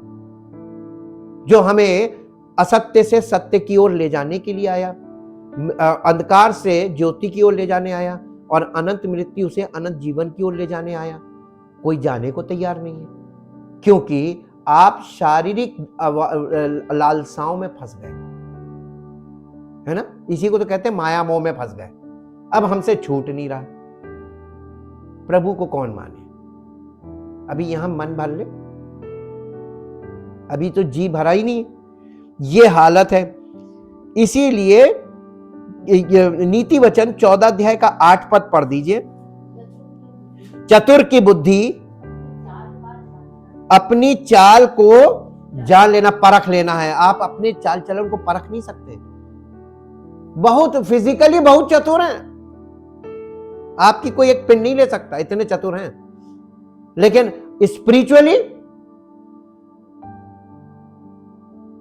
जो हमें असत्य से सत्य की ओर ले जाने के लिए आया, अंधकार से ज्योति की ओर ले जाने आया और अनंत मृत्यु से अनंत जीवन की ओर ले जाने आया। कोई जाने को तैयार नहीं है, क्योंकि आप शारीरिक लालसाओं में फंस गए, है ना। इसी को तो कहते हैं माया मोह में फंस गए। अब हमसे छूट नहीं रहा। प्रभु को कौन माने? अभी यहां मन भर ले, अभी तो जी भरा ही नहीं। ये हालत है। इसीलिए नीति वचन 14 अध्याय का 8 पद पढ़ दीजिए। चतुर की बुद्धि अपनी चाल को जान लेना, परख लेना है। आप अपने चाल चलन को परख नहीं सकते। बहुत फिजिकली बहुत चतुर हैं, आपकी कोई एक पिन नहीं ले सकता, इतने चतुर हैं। लेकिन स्पिरिचुअली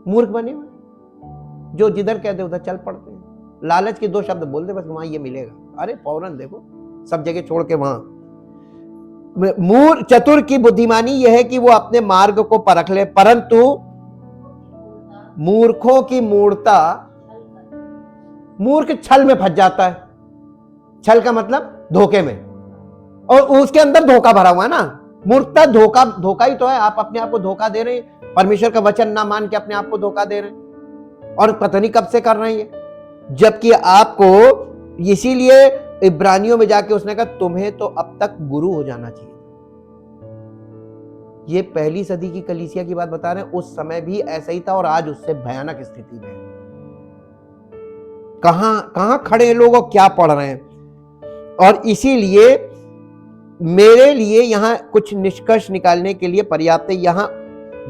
मूर्ख बने हुए, जो जिधर कहते उधर चल पड़ते हैं। लालच के 2 शब्द बोल दे बस, वहां ये मिलेगा, अरे फौरन देखो सब जगह छोड़ के वहां। चतुर की बुद्धिमानी यह है कि वो अपने मार्ग को परख ले, परंतु मूर्खों की मूर्खता, मूर्ख छल में फंस जाता है। छल का मतलब धोखे में, और उसके अंदर धोखा भरा हुआ है ना। मूर्खता धोखा ही तो है। आप अपने आप को धोखा दे रहे हैं, परमेश्वर का वचन ना मान के अपने आप को धोखा दे रहे हैं, और पता नहीं कब से कर रहे हैं। जबकि आपको, इसीलिए इब्रानियों में जाके उसने कहा तुम्हें तो अब तक गुरु हो जाना चाहिए। ये पहली सदी की कलीसिया की बात बता रहे हैं। उस समय भी ऐसा ही था और आज उससे भयानक स्थिति में। कहां खड़े लोग और क्या पढ़ रहे हैं। और इसीलिए मेरे लिए यहां कुछ निष्कर्ष निकालने के लिए पर्याप्त है। यहां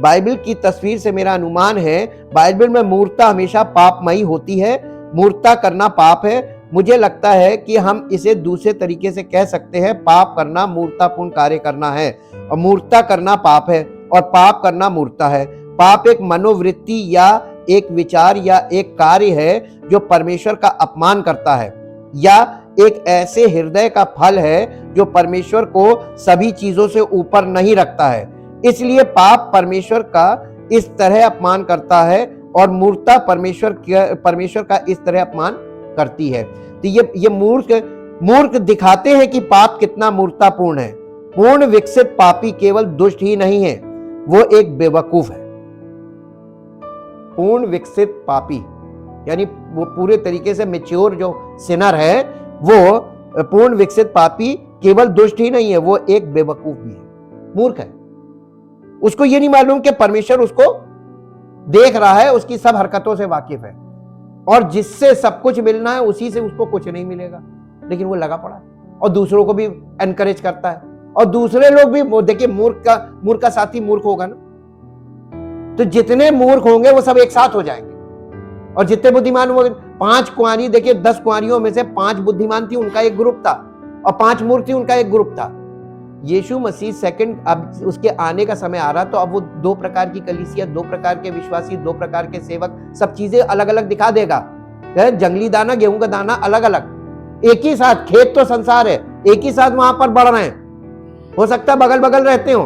बाइबल की तस्वीर से मेरा अनुमान है, बाइबल में मूर्खता हमेशा पापमयी होती है। मूर्खता करना पाप है। मुझे लगता है कि हम इसे दूसरे तरीके से कह सकते हैं, पाप करना मूर्खतापूर्ण कार्य करना है, और मूर्खता करना पाप है, और पाप करना मूर्खता है। पाप एक मनोवृत्ति या एक विचार या एक कार्य है जो परमेश्वर का अपमान करता है, या एक ऐसे हृदय का फल है जो परमेश्वर को सभी चीजों से ऊपर नहीं रखता है। इसलिए पाप परमेश्वर का इस तरह अपमान करता है और मूर्खता परमेश्वर का इस तरह अपमान करती है। तो ये मूर्ख दिखाते हैं कि पाप कितना मूर्खतापूर्ण है। पूर्ण विकसित पापी केवल दुष्ट ही नहीं है, वो एक बेवकूफ है। पूर्ण विकसित पापी यानी वो पूरे तरीके से मैच्योर जो सिनर है, वो पूर्ण विकसित पापी केवल दुष्ट ही नहीं है, वो एक बेवकूफ भी है, मूर्ख है। उसको ये नहीं मालूम कि परमेश्वर उसको देख रहा है, उसकी सब हरकतों से वाकिफ है, और जिससे सब कुछ मिलना है उसी से उसको कुछ नहीं मिलेगा। लेकिन वो लगा पड़ा है और दूसरों को भी एनकरेज करता है, और दूसरे लोग भी, देखिए मूर्ख का साथी मूर्ख होगा ना, तो जितने मूर्ख होंगे वो सब एक साथ हो जाएंगे, और जितने बुद्धिमान होंगे। 5 कुंवारी, देखिए 10 कुंवारियों में से 5 बुद्धिमान थी, उनका एक ग्रुप था, और 5 मूर्ख थी, उनका एक ग्रुप था। यीशु मसीह सेकंड, अब उसके आने का समय आ रहा, तो अब वो 2 प्रकार की कलीसिया, 2 प्रकार के विश्वासी, 2 प्रकार के सेवक, सब चीजें अलग अलग दिखा देगा। जंगली दाना, गेहूं का दाना अलग अलग, एक ही साथ, खेत तो संसार है, एक ही साथ वहां पर बढ़ रहे हैं। हो सकता है बगल बगल रहते हो,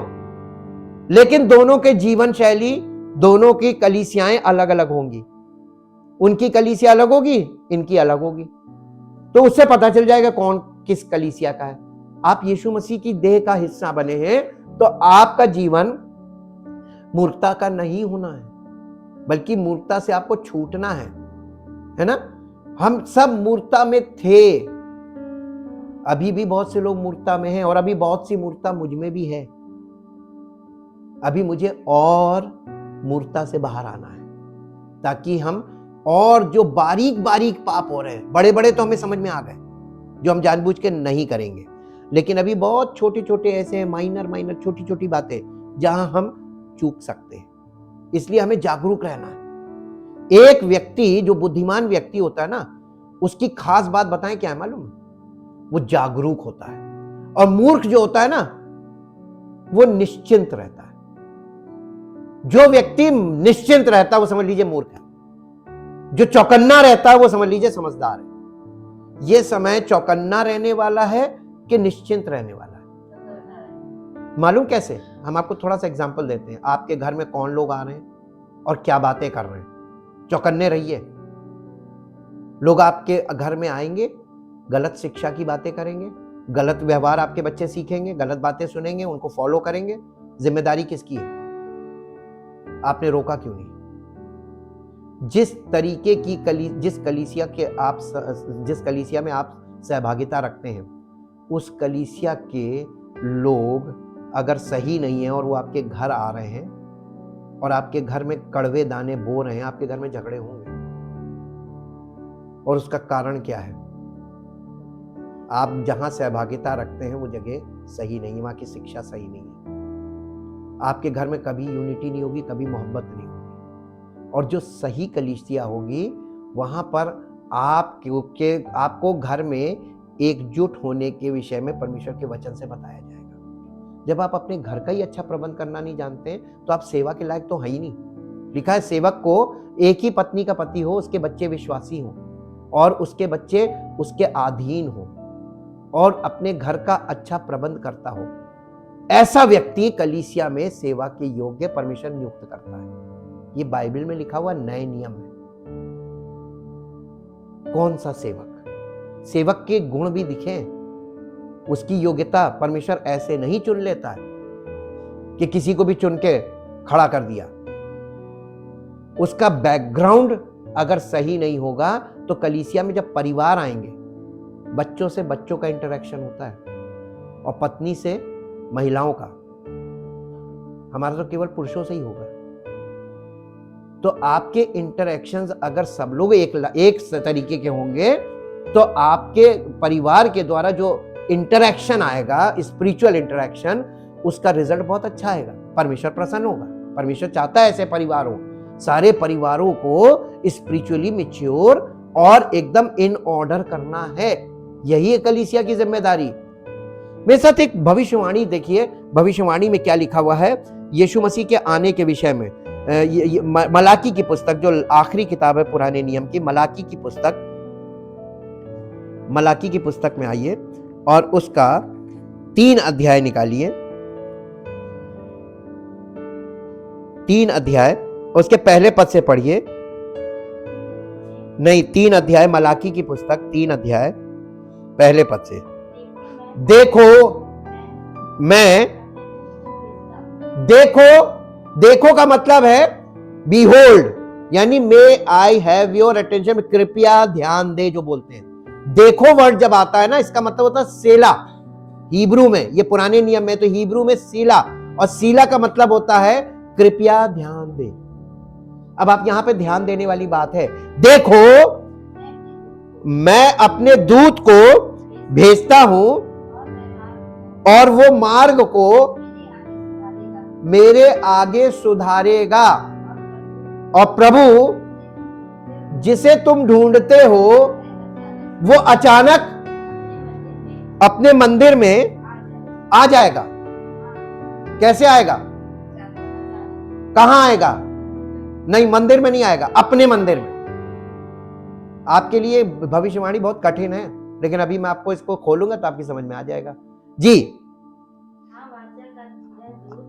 लेकिन दोनों के जीवन शैली, दोनों की कलीसियाएं अलग अलग होंगी। उनकी कलीसिया अलग होगी, इनकी अलग होगी, तो उससे पता चल जाएगा कौन किस कलीसिया का है। आप यीशु मसीह की देह का हिस्सा बने हैं, तो आपका जीवन मूर्खता का नहीं होना है, बल्कि मूर्खता से आपको छूटना है ना। हम सब मूर्खता में थे, अभी भी बहुत से लोग मूर्खता में हैं, और अभी बहुत सी मूर्खता मुझ में भी है। अभी मुझे और मूर्खता से बाहर आना है, ताकि हम, और जो बारीक बारीक पाप हो रहे हैं, बड़े बड़े तो हमें समझ में आ गए, जो हम जानबूझ के नहीं करेंगे, लेकिन अभी बहुत छोटे छोटे ऐसे माइनर छोटी छोटी बातें जहां हम चूक सकते हैं। इसलिए हमें जागरूक रहना है। एक व्यक्ति जो बुद्धिमान व्यक्ति होता है ना, उसकी खास बात बताएं क्या है मालूम? वो जागरूक होता है, और मूर्ख जो होता है ना, वो निश्चिंत रहता है। जो व्यक्ति निश्चिंत रहता है वो समझ लीजिए मूर्ख है, जो चौकन्ना रहता है वो समझ लीजिए समझदार है। ये समय चौकन्ना रहने वाला है कि निश्चिंत रहने वाला है? मालूम कैसे? हम आपको थोड़ा सा एग्जांपल देते हैं। आपके घर में कौन लोग आ रहे हैं? और क्या बातें कर रहे हैं। चौकन्ने रहिए। लोग आपके घर में आएंगे, गलत शिक्षा की बातें करेंगे, गलत व्यवहार आपके बच्चे सीखेंगे, गलत बातें सुनेंगे, उनको फॉलो करेंगे। जिम्मेदारी किसकी है? आपने रोका क्यों नहीं? जिस तरीके की जिस कलीसिया में आप सहभागिता रखते हैं, उस कलीसिया के लोग अगर सही नहीं है और वो आपके घर आ रहे हैं और आपके घर में कड़वे दाने बो रहे हैं, आपके घर में झगड़े होंगे। और उसका कारण क्या है? आप जहां सहभागिता रखते हैं वो जगह सही नहीं है, वहां की शिक्षा सही नहीं है। आपके घर में कभी यूनिटी नहीं होगी, कभी मोहब्बत नहीं होगी। और जो सही कलीसिया होगी वहां पर आपको घर में एकजुट होने के विषय में परमेश्वर के वचन से बताया जाएगा। जब आप अपने घर का ही अच्छा प्रबंध करना नहीं जानते तो आप सेवा के लायक तो है ही नहीं। लिखा है सेवक को एक ही पत्नी का पति हो, उसके बच्चे विश्वासी हो और उसके बच्चे उसके अधीन हो और अपने घर का अच्छा प्रबंध करता हो। ऐसा व्यक्ति कलीसिया में सेवा के योग्य परमेश्वर नियुक्त करता है। ये बाइबल में लिखा हुआ नए नियम है। कौन सा सेवक? सेवक के गुण भी दिखे, उसकी योग्यता परमेश्वर ऐसे नहीं चुन लेता है कि किसी को भी चुन के खड़ा कर दिया। उसका बैकग्राउंड अगर सही नहीं होगा तो कलीसिया में जब परिवार आएंगे, बच्चों से बच्चों का इंटरेक्शन होता है और पत्नी से महिलाओं का। हमारा तो केवल पुरुषों से ही होगा। तो आपके इंटरेक्शंस अगर सब लोग एक तरीके के होंगे तो आपके परिवार के द्वारा जो इंटरेक्शन आएगा, स्पिरिचुअल इंटरेक्शन, उसका रिजल्ट बहुत अच्छा आएगा। परमेश्वर प्रसन्न होगा। परमेश्वर चाहता है ऐसे परिवार हो। सारे परिवारों को स्पिरिचुअली मैच्योर और एकदम इन ऑर्डर करना है। यही है कलीसिया की जिम्मेदारी। मेरे साथ एक भविष्यवाणी देखिए, भविष्यवाणी में क्या लिखा हुआ है यीशु मसीह के आने के विषय में। मलाकी की पुस्तक, जो आखिरी किताब है पुराने नियम की, मलाकी की पुस्तक में आइए और उसका 3 अध्याय निकालिए। 3 अध्याय, उसके पहले पद से पढ़िए। नहीं, 3 अध्याय, मलाकी की पुस्तक 3 अध्याय पहले पद से। देखो का मतलब है बीहोल्ड, यानी मे आई हैव योर अटेंशन, कृपया ध्यान दे जो बोलते हैं। देखो वर्ड जब आता है ना, इसका मतलब होता है सेला। हिब्रू में, ये पुराने नियम में तो हिब्रू में सीला, और सीला का मतलब होता है कृपया ध्यान दे। अब आप यहां पे ध्यान देने वाली बात है। देखो मैं अपने दूत को भेजता हूं और वो मार्ग को मेरे आगे सुधारेगा, और प्रभु जिसे तुम ढूंढते हो वो अचानक अपने मंदिर में आ जाएगा। कैसे आएगा? कहां आएगा? नहीं, मंदिर में नहीं आएगा, अपने मंदिर में। आपके लिए भविष्यवाणी बहुत कठिन है, लेकिन अभी मैं आपको इसको खोलूंगा तो आपकी समझ में आ जाएगा। जी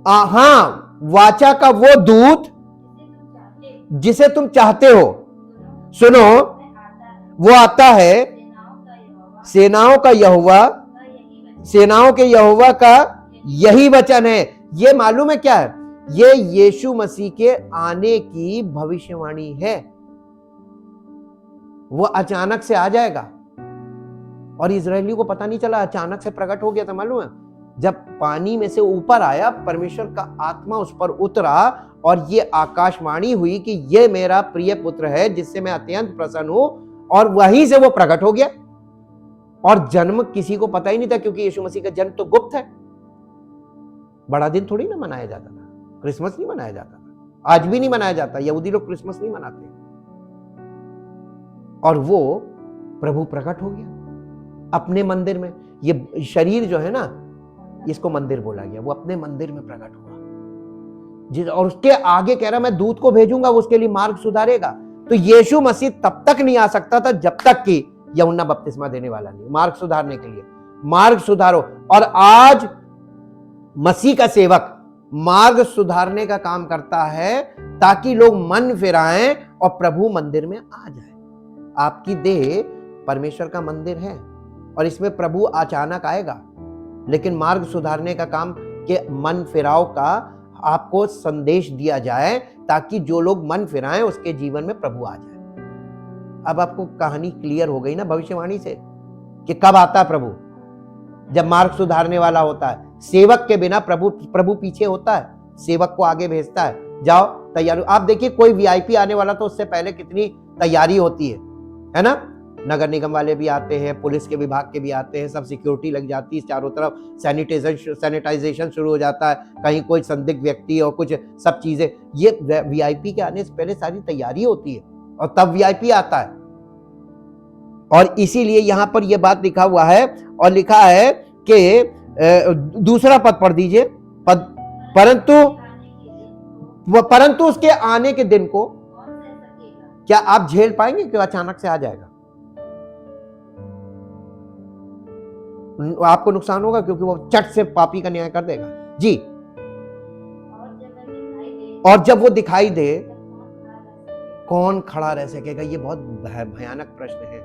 हाँ, वाचा का वो दूत जिसे तुम चाहते हो, सुनो, वो आता है, सेनाओं का यहोवा का यही वचन है। ये मालूम है क्या है? ये यीशु मसीह के आने की भविष्यवाणी है। वो अचानक से आ जाएगा, और इजरायलियों को पता नहीं चला, अचानक से प्रकट हो गया था। मालूम है, जब पानी में से ऊपर आया, परमेश्वर का आत्मा उस पर उतरा और ये आकाशवाणी हुई कि ये मेरा प्रिय पुत्र है जिससे मैं अत्यंत प्रसन्न हूं, और वहीं से वो प्रकट हो गया। और जन्म किसी को पता ही नहीं था, क्योंकि यीशु मसीह का जन्म तो गुप्त है। बड़ा दिन थोड़ी ना मनाया जाता था, क्रिसमस नहीं मनाया जाता था, आज भी नहीं मनाया जाता। यहूदी लोग क्रिसमस नहीं मनाते। और वो प्रभु प्रकट हो गया अपने मंदिर में। ये शरीर जो है ना, इसको मंदिर बोला गया। वो अपने मंदिर में प्रकट हुआ, और उसके आगे कह रहा मैं दूत को भेजूंगा, वो उसके लिए मार्ग सुधारेगा। तो यीशु मसीह तब तक नहीं आ सकता था जब तक कि यूहन्ना बपतिस्मा देने वाला नहीं। मार्ग सुधारने के लिए, मार्ग सुधारो। और आज मसीह का सेवक मार्ग सुधारने का काम करता है ताकि लोग मन फिराएं और प्रभु मंदिर में आ जाए। आपकी देह परमेश्वर का मंदिर है और इसमें प्रभु अचानक आएगा, लेकिन मार्ग सुधारने का काम के मन फिराव का आपको संदेश दिया जाए ताकि जो लोग मन फिराएं उसके जीवन में प्रभु आ जाए। अब आपको कहानी क्लियर हो गई ना भविष्यवाणी से कि कब आता है प्रभु? जब मार्ग सुधारने वाला होता है। सेवक के बिना प्रभु पीछे होता है, सेवक को आगे भेजता है, जाओ तैयारी। आप देखिए कोई वीआईपी आने वाला तो उससे पहले कितनी तैयारी होती है ना? नगर निगम वाले भी आते हैं, पुलिस के विभाग के भी आते हैं, सब सिक्योरिटी लग जाती है, चारों तरफ सैनिटाइजेशन शुरू हो जाता है, कहीं कोई संदिग्ध व्यक्ति और कुछ सब चीजें। ये वीआईपी के आने से पहले सारी तैयारी होती है और तब वीआईपी आता है। और इसीलिए यहां पर यह बात लिखा हुआ है और लिखा है कि दूसरा पद पढ़ दीजिए, परंतु उसके आने के दिन को क्या आप झेल पाएंगे कि अचानक से आ जाएगा? आपको नुकसान होगा क्योंकि वो चट से पापी का न्याय कर देगा जी। और जब वो दिखाई दे कौन खड़ा रह सकेगा? ये बहुत भयानक प्रश्न है।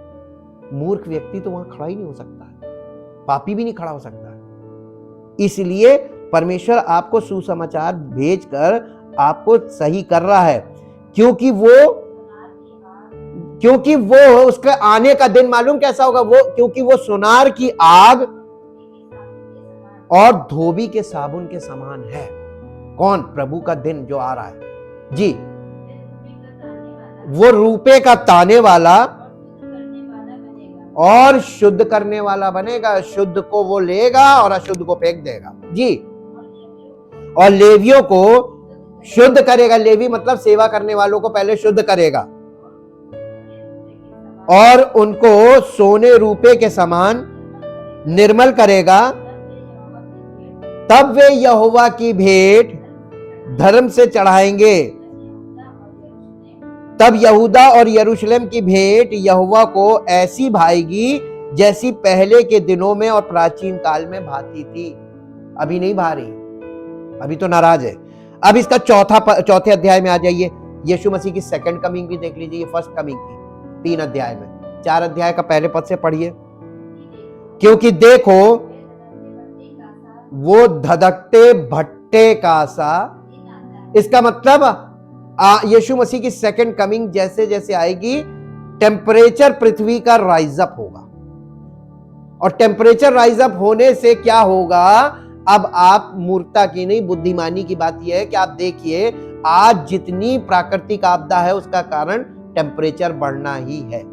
मूर्ख व्यक्ति तो वहां खड़ा ही नहीं हो सकता, पापी भी नहीं खड़ा हो सकता। इसलिए परमेश्वर आपको सुसमाचार भेजकर आपको सही कर रहा है, क्योंकि वो उसके आने का दिन मालूम कैसा होगा? क्योंकि वो सोनार की आग और धोबी के साबुन के समान है। कौन? प्रभु का दिन जो आ रहा है जी। वो रूपे का ताने वाला और शुद्ध करने वाला बनेगा। शुद्ध को वो लेगा और अशुद्ध को फेंक देगा जी। और लेवियों को शुद्ध करेगा। लेवी मतलब सेवा करने वालों को पहले शुद्ध करेगा और उनको सोने रूपे के समान निर्मल करेगा। तब वे यहोवा की भेंट धर्म से चढ़ाएंगे। तब यहूदा और यरूशलेम की भेंट यहोवा को ऐसी भाएगी जैसी पहले के दिनों में और प्राचीन काल में भाती थी। अभी नहीं भा रही, अभी तो नाराज है। अब इसका चौथे अध्याय में आ जाइए। यीशु मसीह की सेकंड कमिंग भी देख लीजिए, फर्स्ट कमिंग की 3 अध्याय में। 4 अध्याय का पहले पद से पढ़िए। क्योंकि देखो वो धधकते भट्टे का सा, इसका मतलब यीशु मसीह की सेकंड कमिंग जैसे जैसे आएगी टेम्परेचर पृथ्वी का राइज अप होगा। और टेम्परेचर राइज अप होने से क्या होगा? अब आप मूर्खता की नहीं बुद्धिमानी की बात यह है कि आप देखिए आज जितनी प्राकृतिक आपदा है उसका कारण टेम्परेचर बढ़ना ही है।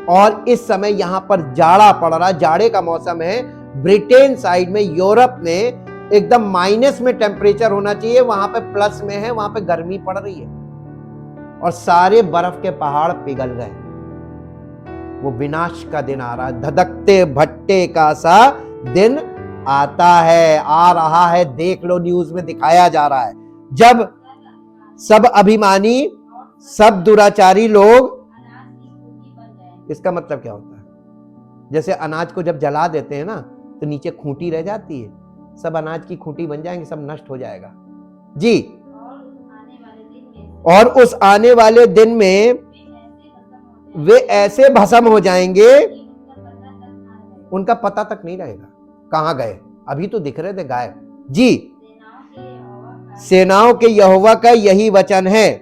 और इस समय यहां पर जाड़ा पड़ रहा, जाड़े का मौसम है। ब्रिटेन साइड में, यूरोप में एकदम माइनस में टेम्परेचर होना चाहिए, वहां पे प्लस में है, वहां पे गर्मी पड़ रही है और सारे बर्फ के पहाड़ पिघल गए। वो विनाश का दिन आ रहा है। धधकते भट्टे का सा दिन आता है, आ रहा है। देख लो, न्यूज में दिखाया जा रहा है। जब सब अभिमानी, सब दुराचारी लोग, इसका मतलब क्या होता है? जैसे अनाज को जब जला देते हैं ना तो नीचे खूंटी रह जाती है, सब अनाज की खूंटी बन जाएंगे, सब नष्ट हो जाएगा जी। और उस आने वाले दिन में वे ऐसे भस्म हो जाएंगे उनका पता तक नहीं रहेगा कहां गए। अभी तो दिख रहे थे गायब जी। सेनाओं के यहोवा का यही वचन है।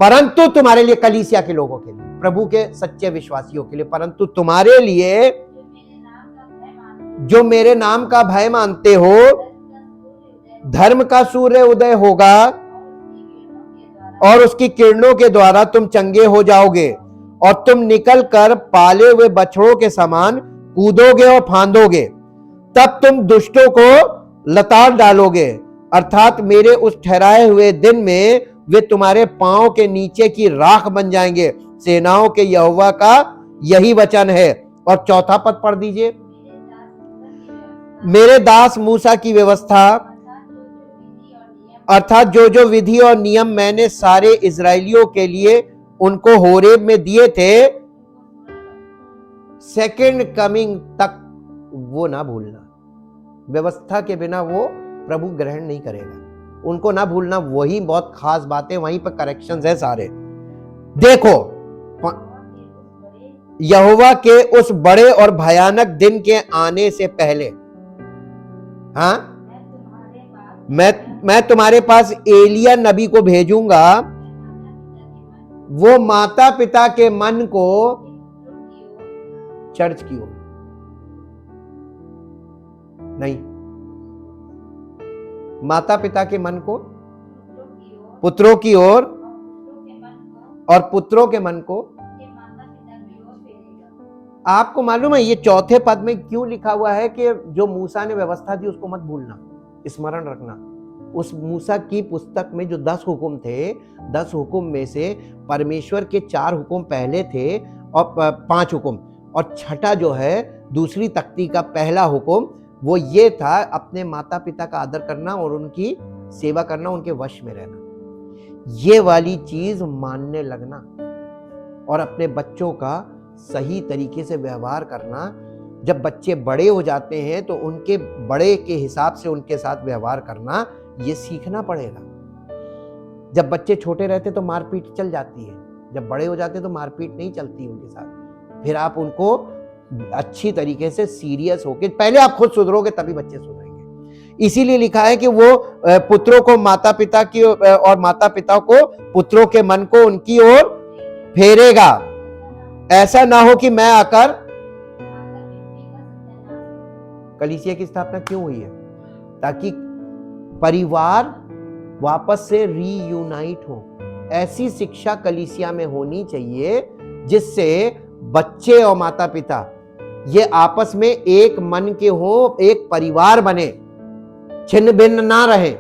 परंतु तुम्हारे लिए, कलीसिया के लोगों के लिए, प्रभु के सच्चे विश्वासियों के लिए, परंतु तुम्हारे लिए जो मेरे नाम का भय मानते हो, धर्म का सूर्य उदय होगा और उसकी किरणों के द्वारा तुम चंगे हो जाओगे और तुम निकल कर पाले हुए बछड़ों के समान कूदोगे और फांदोगे। तब तुम दुष्टों को लताड़ डालोगे, अर्थात मेरे उस ठहराए हुए दिन में वे तुम्हारे पांव के नीचे की राख बन जाएंगे। सेनाओं के यहोवा का यही वचन है। और चौथा पद पढ़ दीजिए। मेरे दास मूसा की व्यवस्था, अर्थात जो जो विधि और नियम मैंने सारे इजरायलियों के लिए उनको होरेब में दिए थे, सेकंड कमिंग तक वो ना भूलना। व्यवस्था के बिना वो प्रभु ग्रहण नहीं करेगा। उनको ना भूलना, वही बहुत खास बात है, वहीं पर करेक्शंस है सारे। देखो, यहोवा के उस बड़े और भयानक दिन के आने से पहले, हाँ, मैं तुम्हारे पास एलिया नबी को भेजूंगा, वो माता पिता के मन को चर्च की ओर नहीं, माता पिता के मन को पुत्रों की ओर और पुत्रों के मन को। आपको मालूम है ये चौथे पद में क्यों लिखा हुआ है कि जो मूसा ने व्यवस्था दी उसको मत भूलना, स्मरण रखना। उस मूसा की पुस्तक में जो 10 हुक्म थे, 10 हुक्म में से परमेश्वर के 4 हुक्म पहले थे और 5 हुक्म, और छठा जो है दूसरी तख्ती का पहला हुक्म, वो ये था अपने माता पिता का आदर करना और उनकी सेवा करना, उनके वश में रहना। ये वाली चीज मानने लगना और अपने बच्चों का सही तरीके से व्यवहार करना। जब बच्चे बड़े हो जाते हैं तो उनके बड़े के हिसाब से उनके साथ व्यवहार करना, ये सीखना पड़ेगा। जब बच्चे छोटे रहते तो मारपीट चल जाती है, जब बड़े हो जाते तो मारपीट नहीं चलती उनके साथ। फिर आप उनको अच्छी तरीके से सीरियस होकर, पहले आप खुद सुधरोगे तभी बच्चे सुधरेंगे। इसीलिए लिखा है कि वो पुत्रों को माता पिता की और माता पिता को पुत्रों के मन को उनकी ओर फेरेगा, ऐसा ना हो कि मैं आकर। कलीसिया की स्थापना क्यों हुई है? ताकि परिवार वापस से रीयूनाइट हो। ऐसी शिक्षा कलीसिया में होनी चाहिए जिससे बच्चे और माता पिता ये आपस में एक मन के हो, एक परिवार बने, छिन्न भिन्न ना रहे।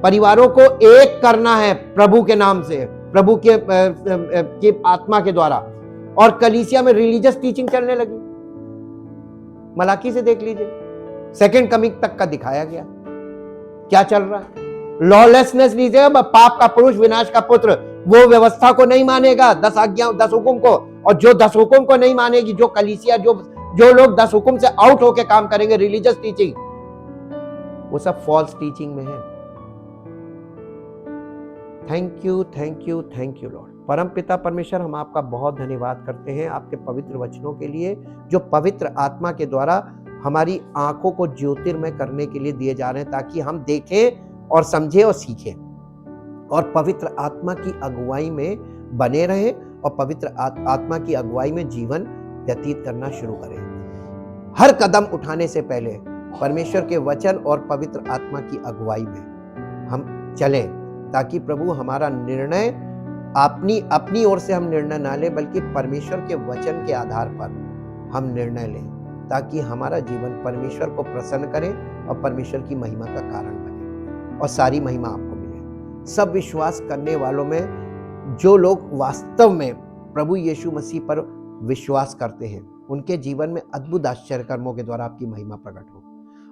परिवारों को एक करना है प्रभु के नाम से, प्रभु के आत्मा के द्वारा। और कलीसिया में रिलीजियस टीचिंग चलने लगी। मलाकी से देख लीजिए, सेकंड कमिंग तक का दिखाया गया क्या चल रहा है। लॉलेसनेस लीजिए, पाप का पुरुष विनाश का पुत्र, वो व्यवस्था को नहीं मानेगा, 10 आज्ञा 10 हुक्म को, और जो 10 हुक्म को नहीं मानेगी, जो कलीसिया जो लोग 10 हुक्म से आउट होके काम करेंगे, रिलीजियस टीचिंग, वो सब फॉल्स टीचिंग में है। Thank you, thank you, thank you Lord. परम पिता परमेश्वर, हम आपका बहुत धन्यवाद करते हैं आपके पवित्र वचनों के लिए, जो पवित्र आत्मा के द्वारा हमारी आंखों को ज्योतिर्मय करने के लिए दिए जा रहे हैं, ताकि हम देखें और समझें और सीखें और पवित्र आत्मा की अगुवाई में बने रहें और पवित्र आत्मा की अगुवाई में जीवन व्यतीत करना शुरू करें। हर कदम उठाने से पहले परमेश्वर के वचन और पवित्र आत्मा की अगुवाई में हम चलें, ताकि प्रभु हमारा निर्णय अपनी ओर से हम निर्णय ना लें, बल्कि परमेश्वर के वचन के आधार पर हम निर्णय लें, ताकि हमारा जीवन परमेश्वर को प्रसन्न करे और परमेश्वर की महिमा का कारण बने और सारी महिमा आपको मिले। सब विश्वास करने वालों में जो लोग वास्तव में प्रभु यीशु मसीह पर विश्वास करते हैं, उनके जीवन में अद्भुत आश्चर्य कर्मों के द्वारा आपकी महिमा प्रकट हो।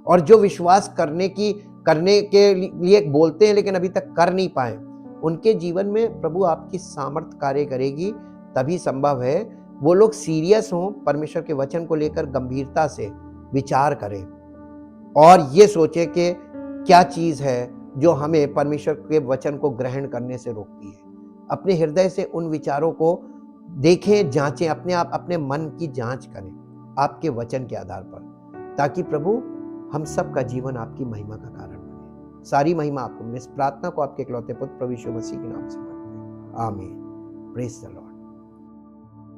और जो विश्वास करने के लिए बोलते हैं लेकिन अभी तक कर नहीं पाए, उनके जीवन में प्रभु आपकी सामर्थ कार्य करेगी। तभी संभव है वो लोग सीरियस हों, परमेश्वर के वचन को लेकर गंभीरता से विचार करें और ये सोचे कि क्या चीज़ है जो हमें परमेश्वर के वचन को ग्रहण करने से रोकती है। अपने हृदय से उन विचारों को देखें, जांचें, अपने मन की जांच करें आपके वचन के आधार पर, ताकि प्रभु हम सब का जीवन आपकी महिमा का कारण बने। सारी महिमा आपको मिले। इस प्रार्थना को आपके इकलौते पुत्र प्रभु यीशु मसीह के नाम से मांगते हैं, आमीन। Praise the Lord.